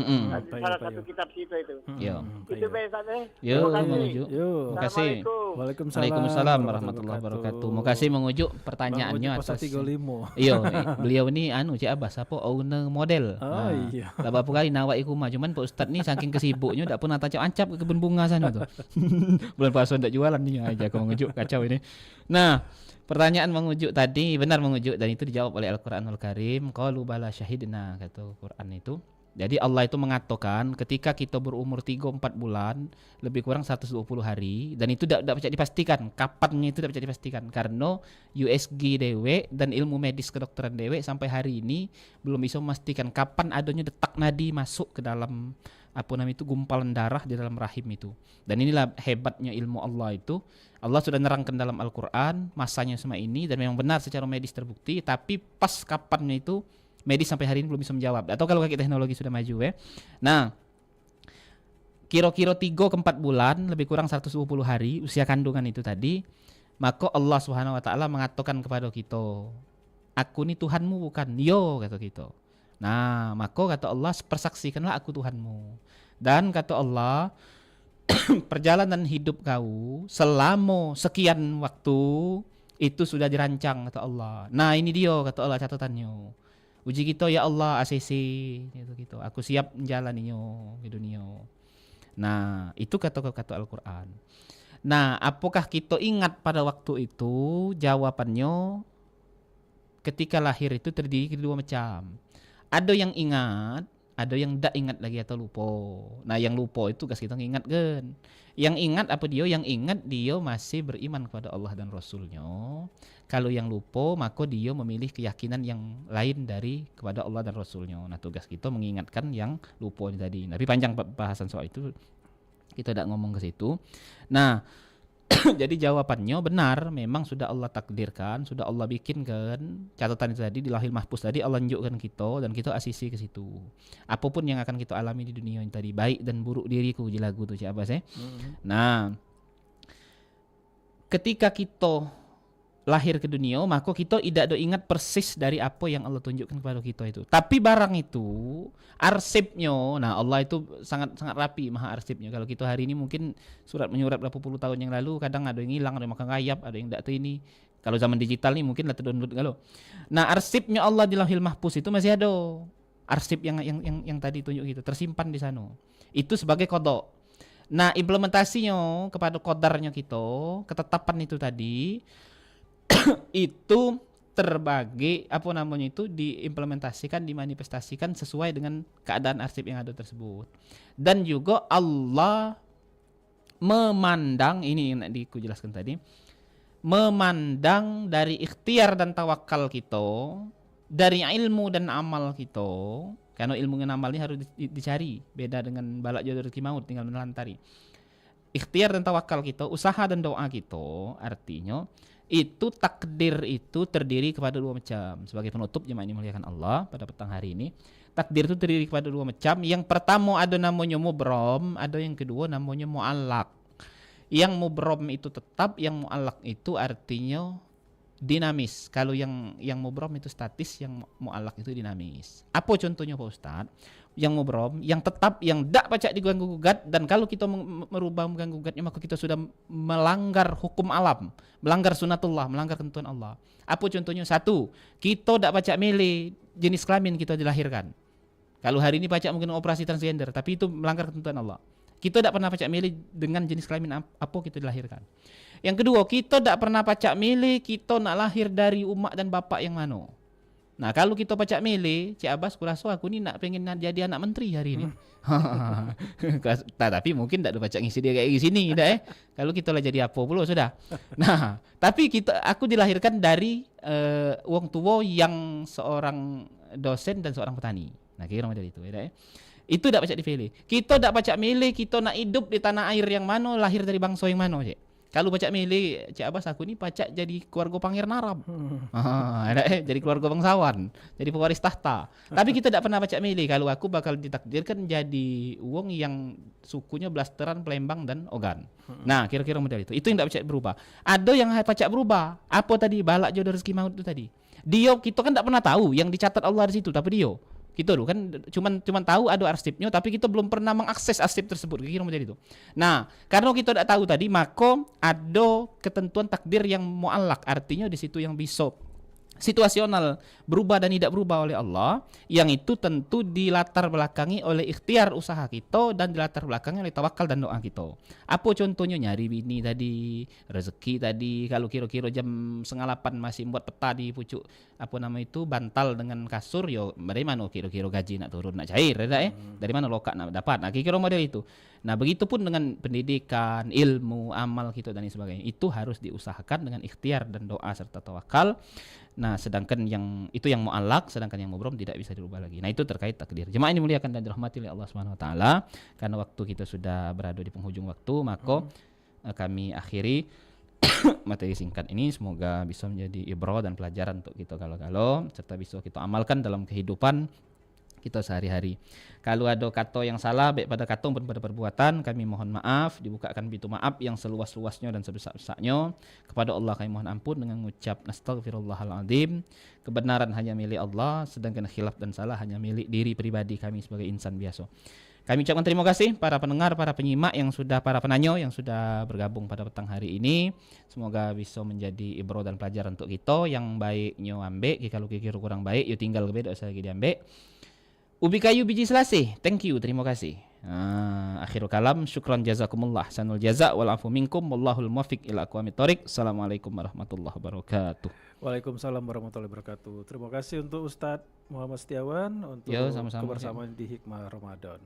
Speaker 7: Salah satu kitab situ itu.
Speaker 4: Iya.
Speaker 7: Itu biasa deh.
Speaker 4: Yo,
Speaker 7: Terima
Speaker 4: mengujuk.
Speaker 7: kasih.
Speaker 4: Terima kasih. Waalaikumsalam warahmatullahi wabarakatuh. Terima kasih mengujuk pertanyaannya atas. Iya, beliau ini Cik Abbas apa owner model.
Speaker 3: Oh iya.
Speaker 4: Lah berapa kali nawak iku mah cuman Pak Ustaz ni saking kesibuknya ndak pernah tancap-ancap ke kebun bunga sana tuh. Bulan puasa ndak jualan ni aja kau mengujuk kacau ini. Nah, pertanyaan mengujuk tadi benar mengujuk dan itu dijawab oleh Al-Qur'anul Karim, qalu bala syahidna kata Quran itu. Jadi Allah itu mengatakan ketika kita berumur 3-4 bulan lebih kurang 120 hari dan itu tidak bisa dipastikan kapannya, itu tidak bisa dipastikan karena USG dewe dan ilmu medis kedokteran dewe sampai hari ini belum bisa memastikan kapan adanya detak nadi masuk ke dalam itu gumpalan darah di dalam rahim itu. Dan inilah hebatnya ilmu Allah itu. Allah sudah nerangkan dalam Al-Qur'an masanya semua ini dan memang benar secara medis terbukti, tapi pas kapannya itu medis sampai hari ini belum bisa menjawab. Atau kalau kaki teknologi sudah maju ya. Nah, kira-kira 3-4 bulan lebih kurang 120 hari usia kandungan itu tadi, maka Allah Subhanahu wa taala mengatakan kepada kita, "Aku ni Tuhanmu bukan?" Yo kata kita. Nah, maka kata Allah, "Persaksikanlah aku Tuhanmu." Dan kata Allah, perjalanan hidup kau selama sekian waktu itu sudah dirancang kata Allah. Nah, ini dia kata Allah catatannya. Uji kita ya Allah ACC gitu. Aku siap menjalaninya di dunia. Nah, itu kata-kata Al-Qur'an. Nah, apakah kita ingat pada waktu itu? Jawabannya ketika lahir itu terdiri dari dua macam. Ada yang ingat, ada yang tidak ingat lagi atau lupa. Nah, yang lupa itu kita ingat kan. Yang ingat apa dia? Yang ingat dia masih beriman kepada Allah dan Rasulnya. Kalau yang lupa maka dia memilih keyakinan yang lain dari kepada Allah dan Rasulnya. Nah, tugas kita mengingatkan yang lupa ini tadi. Tapi panjang bahasan soal itu, kita tidak ngomong ke situ. Nah, jadi jawabannya benar, memang sudah Allah takdirkan, sudah Allah bikinkan catatan itu tadi di Lauhil Mahfuz tadi, Allah tunjukkan kita dan kita asisi ke situ. Apapun yang akan kita alami di dunia ini tadi, baik dan buruk diriku, di lagu tuh siapa sih? Nah, ketika kita lahir ke dunia, maka kita tidak ada ingat persis dari apa yang Allah tunjukkan kepada kita itu. Tapi barang itu, arsipnya, nah Allah itu sangat rapi, maha arsipnya. Kalau kita hari ini mungkin surat menyurat berapa puluh tahun yang lalu, kadang ada yang hilang, ada yang makan rayap, ada yang tidak tahu ini. Kalau zaman digital nih mungkin lah terdownload kalau. Nah, arsipnya Allah di Lauhil Mahfuz itu masih ada. Arsip yang tadi tunjuk itu tersimpan di sana. Itu sebagai kodok. Nah, implementasinya kepada kodarnya kita, ketetapan itu tadi itu terbagi diimplementasikan, dimanifestasikan sesuai dengan keadaan arsip yang ada tersebut. Dan juga Allah memandang, ini yang aku jelaskan tadi, memandang dari ikhtiar dan tawakal kita, dari ilmu dan amal kita, karena ilmu dan amal ini harus dicari, beda dengan balak jodoh rezeki maut tinggal melantari. Ikhtiar dan tawakal kita, usaha dan doa kita, artinya itu takdir itu terdiri kepada dua macam. Sebagai penutup jemaah ini muliakan Allah pada petang hari ini, takdir itu terdiri kepada dua macam. Yang pertama ada namanya mubrom, ada yang kedua namanya mu'allaq. Yang mubrom itu tetap, yang mu'allaq itu artinya dinamis. Kalau yang mubrom itu statis, yang mu'allaq itu dinamis. Apa contohnya Pak Ustadz? yang mubrom, yang tetap, yang dak pacak diganggu gugat, dan kalau kita merubah mengganggu gugatnya maka kita sudah melanggar hukum alam, melanggar sunatullah, melanggar ketentuan Allah. Apa contohnya? Satu, kita dak pacak milih jenis kelamin kita dilahirkan. Kalau hari ini pacak mungkin operasi transgender, tapi itu melanggar ketentuan Allah. Kita dak pernah pacak milih dengan jenis kelamin apa kita dilahirkan. Yang kedua, kita dak pernah pacak milih kita nak lahir dari umak dan bapak yang mana. Nah, kalau kita pacak milih, Cik Abbas kurasa aku ni nak pengen jadi anak menteri hari ini. Tapi mungkin tak ada pacak ngisi dia kayak sini dah Kalau kita lah jadi apa pula sudah. Nah, tapi aku dilahirkan dari wong tua yang seorang dosen dan seorang petani. Nah, kira macam itu Itu tak pacak dipilih. Kita tak pacak milih kita nak hidup di tanah air yang mana, lahir dari bangsa yang mana, Cik. Kalau pacak milih, Cik Abbas aku ni pacak jadi keluarga pangeran Arab. Jadi keluarga bangsawan, jadi pewaris tahta. Tapi kita tak pernah pacak milih kalau aku bakal ditakdirkan jadi wong yang sukunya Blasteran, Palembang dan Ogan. Nah, kira-kira model itu. Itu yang tak pacak berubah. Ada yang pacak berubah. Apa tadi? Balak jodoh rezeki maut itu tadi. Dia kita kan tak pernah tahu yang dicatat Allah di situ, tapi dia kita dulu kan cuman tahu ada arsipnya, tapi kita belum pernah mengakses arsip tersebut. Kira menjadi itu. Nah, karena kita tidak tahu tadi, maka ada ketentuan takdir yang mu'allak, artinya di situ yang bisa situasional berubah dan tidak berubah oleh Allah, yang itu tentu dilatar belakangi oleh ikhtiar usaha kita dan dilatar belakangi oleh tawakal dan doa kita. Apa contohnya? Nyari bini tadi, rezeki tadi. Kalau kira-kira jam 7:30 masih buat peta di pucuk bantal dengan kasur, yo dari mana kira-kira gaji nak turun, nak cair dari mana lokak nak dapat. Nah, kira-kira model itu. Nah, begitupun dengan pendidikan, ilmu, amal kita dan sebagainya. Itu harus diusahakan dengan ikhtiar dan doa serta tawakal. Nah, sedangkan yang mu'allak, sedangkan yang mubrom tidak bisa dirubah lagi. Nah, itu terkait takdir. Jemaah ini muliakan dan dirahmati oleh Allah Subhanahu wa taala. Karena waktu kita sudah berada di penghujung waktu, maka kami akhiri materi singkat ini. Semoga bisa menjadi ibrah dan pelajaran untuk kita kalau serta bisa kita amalkan dalam kehidupan kita sehari-hari. Kalau ada kata yang salah baik pada kata maupun pada perbuatan, kami mohon maaf, dibukakan pintu maaf yang seluas-luasnya dan sebesar-besarnya. Kepada Allah kami mohon ampun dengan mengucap nastaghfirullahaladzim. Kebenaran hanya milik Allah, sedangkan khilaf dan salah hanya milik diri pribadi kami sebagai insan biasa. Kami ucapkan terima kasih para pendengar, para penyimak para penanya yang sudah bergabung pada petang hari ini. Semoga bisa menjadi ibrah dan pelajaran untuk kita. Yang baiknya ambil, kalau kira-kira kurang baik, ya tinggal ke beda lagi diambil. Ubi kayu biji selasih. Thank you, terima kasih. Akhirul kalam, syukran jazakumullah, sanul jaza wal afu minkum, wallahul muwaffiq ila aqwamit thoriq. Assalamualaikum warahmatullahi wabarakatuh.
Speaker 3: Waalaikumsalam warahmatullahi wabarakatuh. Terima kasih untuk Ustadz Muhammad Setiawan untuk kebersamaan di Hikmah Ramadan.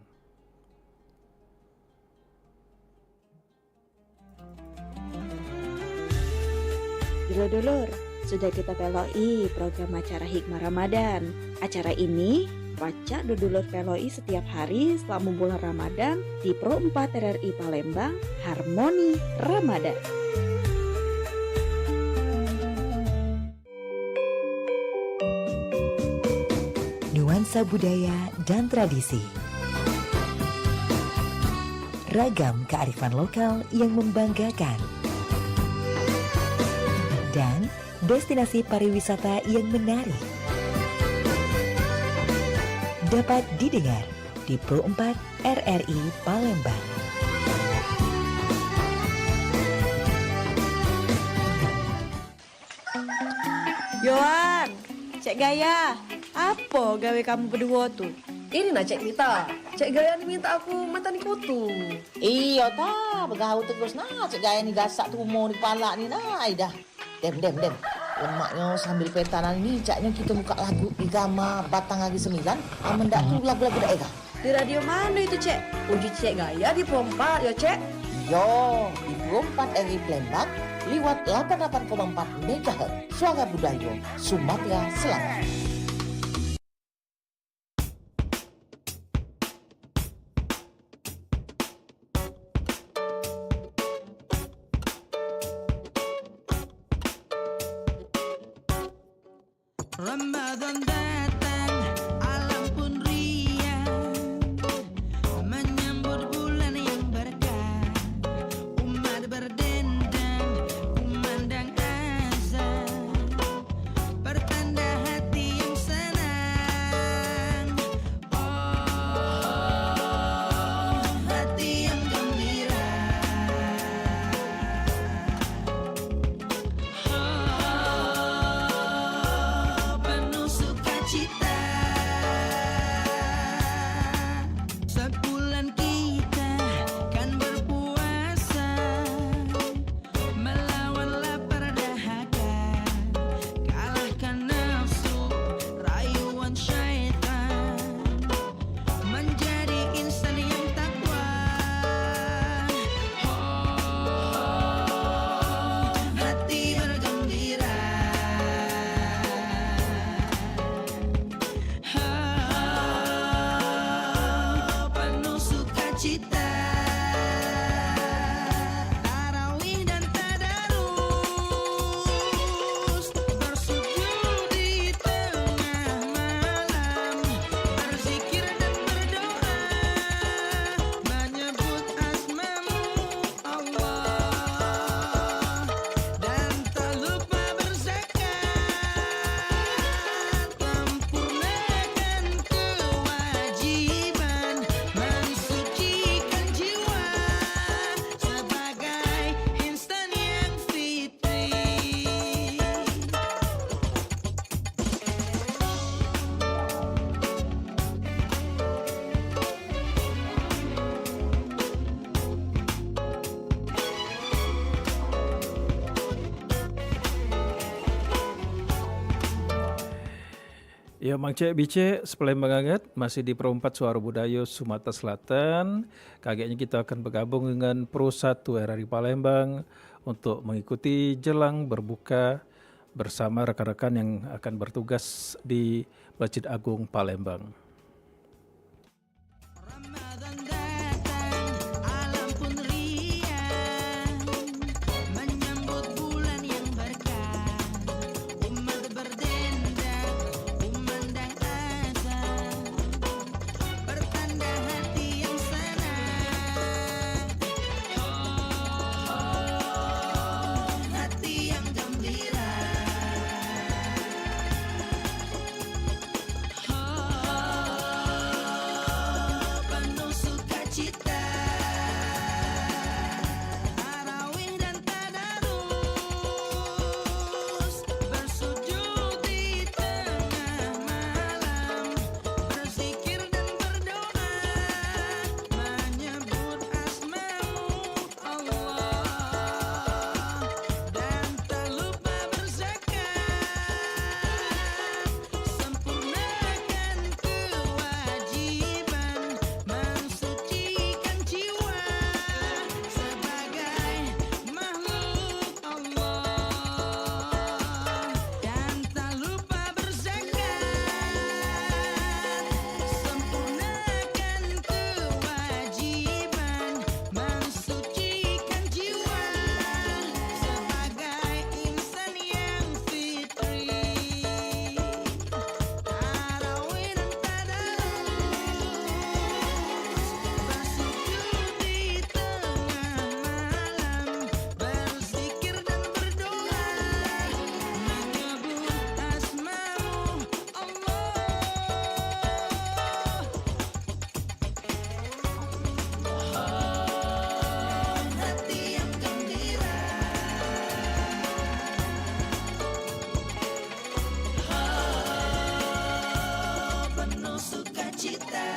Speaker 2: Dulur-dulur, sudah kita peloi program acara Hikmah Ramadan. Acara ini pacak dulur peloi setiap hari selama bulan Ramadan di Pro 4 RRI Palembang, Harmoni Ramadan.
Speaker 8: Nuansa budaya dan tradisi, ragam kearifan lokal yang membanggakan, dan destinasi pariwisata yang menarik dapat didengar di Pro 4 RRI Palembang.
Speaker 2: Yohan, Cek Gaya, apa gawe kamu berdua tuh?
Speaker 9: Ini nak Cek Mita. Cek Gaya ni minta aku mata ni kutu.
Speaker 10: Iya ta, bergaul terus nah. Cek Gaya ni gasak tumor di kepala ni nah. Dah. Dem. Lemaknya sambil petanan ni, caknya kita buka lagu di Gama Batang Hari 9. Mendak tu lagu-lagu daerah.
Speaker 9: Di radio mana itu, Cek? Uji Cek Gaya di Pro 4 ya, Cek?
Speaker 10: Yo, di Pro 4 RRI Palembang, lewat 88,4 MHz. Suara Budaya, Sumatera Selatan.
Speaker 11: Ramadan datang, alam pun riang, menyambut bulan yang berkah. Umat berdendang, kumandang azan, pertanda hati yang senang. Oh sukacita. Tarawih dan tadarus, bersujud di tengah malam, berzikir dan berdoa, menyebut asmamu Allah, dan tak lupa berzakat, sempurnakan kewajiban, mensucikan jiwa sebagai insan yang fitri.
Speaker 3: Ya, Mang Cek Bice, Sepelembang Anget, masih di Perempat Suara Budaya Sumatera Selatan. Kagetnya kita akan bergabung dengan Pro 1 RRI Palembang untuk mengikuti jelang berbuka bersama rekan-rekan yang akan bertugas di Masjid Agung Palembang.
Speaker 11: Ramadan datang, alam pun riang, menyambut bulan yang berkah. Umat berdendang, kumandang azan, bertanda hati yang senang, hati yang gembira. Penuh sukacita. Tarawih dan tadarus, bersujud di tengah malam, berzikir dan berdoa, menyebut asmamu Allah, dan tak lupa berzakat, sempurnakan kewajiban, mensucikan jiwa sebagai makhluk Allah, dan tak lupa berzakat, sempurnakan kewajiban, mensucikan jiwa sebagai insan yang fitri. Tarawih dan tadarus, bersujud di tengah malam, berzikir dan berdoa, menyebut asmamu Allah, hati yang gembira, penuh sukacita.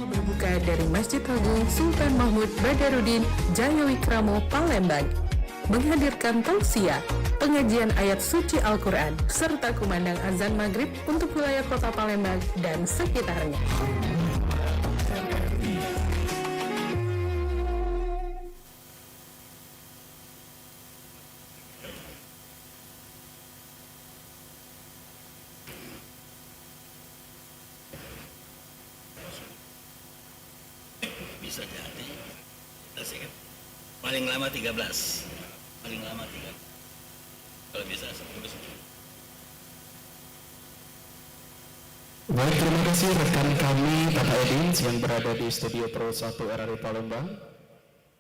Speaker 12: Berbuka dari Masjid Agung Sultan Mahmud Badarudin Jayawikramo Palembang menghadirkan tausiah, pengajian ayat suci Al-Quran, serta kumandang azan maghrib untuk wilayah kota Palembang dan sekitarnya.
Speaker 13: Bisa jadi, paling lama 13, paling lama 3, kalau bisa 10.
Speaker 14: Baik, terima kasih rekan kami Bapak Edin yang berada di studio Pro 1 RRI Palembang,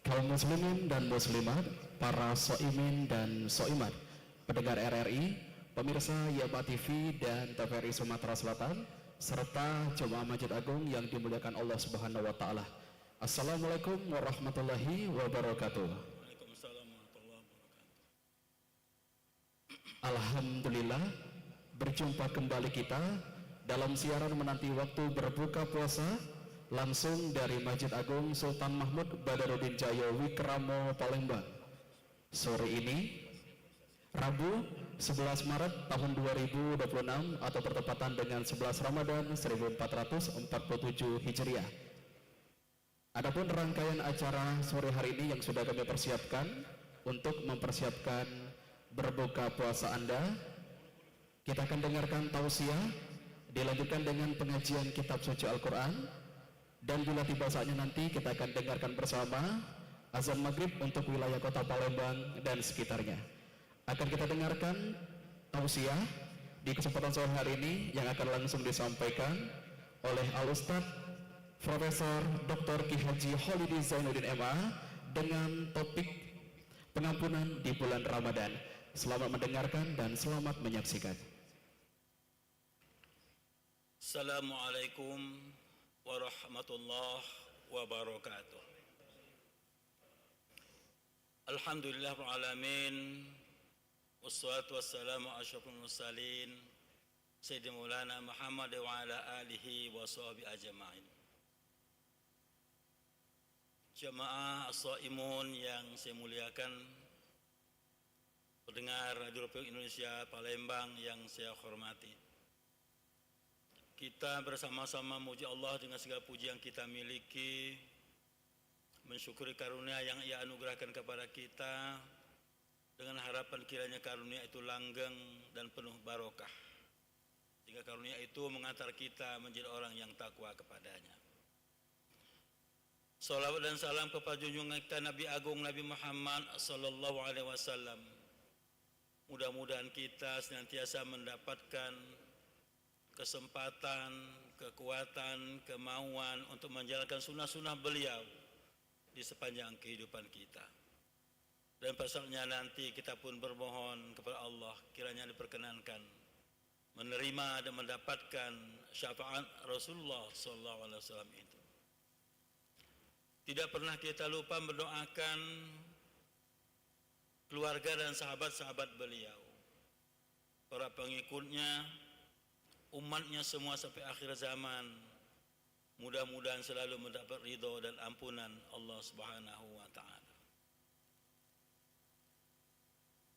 Speaker 14: kaum muslimin dan muslimat para soimin dan soimat, pendengar RRI, pemirsa YMA TV dan TVRI Sumatera Selatan, serta jemaah Masjid Agung yang dimuliakan Allah Subhanahu wa taala. Assalamualaikum warahmatullahi wabarakatuh. Alhamdulillah, berjumpa kembali kita dalam siaran menanti waktu berbuka puasa langsung dari Masjid Agung Sultan Mahmud Badarudin Jaya Wikramo Palembang. Sore ini Rabu 11 Maret tahun 2026 atau bertepatan dengan 11 Ramadan 1447 Hijriah. Adapun rangkaian acara sore hari ini yang sudah kami persiapkan untuk mempersiapkan berbuka puasa Anda, kita akan dengarkan tausiah, dilanjutkan dengan pengajian kitab suci Al-Quran, dan bila tiba saatnya nanti kita akan dengarkan bersama azan maghrib untuk wilayah kota Palembang dan sekitarnya. Akan kita dengarkan tausiah di kesempatan sore hari ini yang akan langsung disampaikan oleh Al-Ustadz Profesor Dr. Ki Haji Khalidi Zainuddin MA dengan topik pengampunan di bulan Ramadan. Selamat mendengarkan dan selamat menyaksikan.
Speaker 13: Assalamualaikum warahmatullahi wabarakatuh. Alhamdulillah rabbil alamin. Wassalatu wassalamu ala asyrafil mursalin Sayyidina Maulana Muhammad wa ala alihi wa sahbihi ajma'in. Jamaah as-shaimun yang saya muliakan, pendengar Radio Republik Indonesia Palembang yang saya hormati, kita bersama-sama memuji Allah dengan segala puji yang kita miliki, mensyukuri karunia yang Ia anugerahkan kepada kita, dengan harapan kiranya karunia itu langgeng dan penuh barokah, sehingga karunia itu mengantar kita menjadi orang yang takwa kepadanya. Salawat dan salam kepada junjungan kita Nabi Agung Nabi Muhammad sallallahu alaihi wasallam. Mudah-mudahan kita senantiasa mendapatkan kesempatan, kekuatan, kemauan untuk menjalankan sunnah-sunnah beliau di sepanjang kehidupan kita. Dan pasalnya nanti kita pun bermohon kepada Allah kiranya diperkenankan menerima dan mendapatkan syafaat Rasulullah sallallahu alaihi wasallam itu. Tidak pernah kita lupa mendoakan keluarga dan sahabat-sahabat beliau, para pengikutnya, umatnya semua sampai akhir zaman. Mudah-mudahan selalu mendapat ridho dan ampunan Allah Subhanahu wa taala.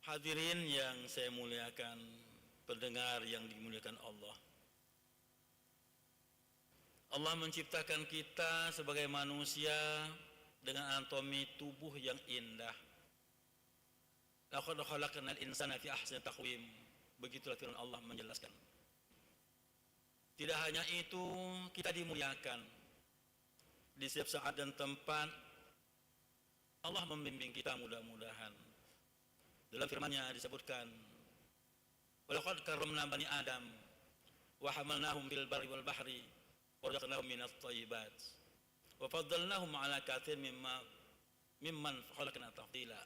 Speaker 13: Hadirin yang saya muliakan, pendengar yang dimuliakan Allah. Allah menciptakan kita sebagai manusia dengan anatomi tubuh yang indah. Laqad khalaqnal insana fi ahsani taqwim. Begitulah firman Allah menjelaskan. Tidak hanya itu, kita dimuliakan di setiap saat dan tempat. Allah membimbing kita mudah-mudahan. Dalam firman-Nya disebutkan, walaqad karramna bani Adam wa hamalnahum fil barri wal bahri wa razaqnahum minat thayyibat wa faddalnahum ala katsirin mimman khalaqna tafdila.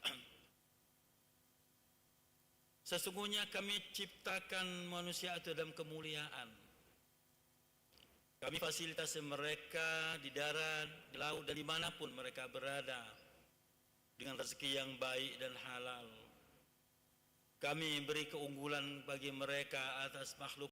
Speaker 13: Sesungguhnya kami ciptakan manusia itu dalam kemuliaan. Kami fasilitasi mereka di darat, di laut, dan dimanapun mereka berada dengan rezeki yang baik dan halal. Kami beri keunggulan bagi mereka atas makhluk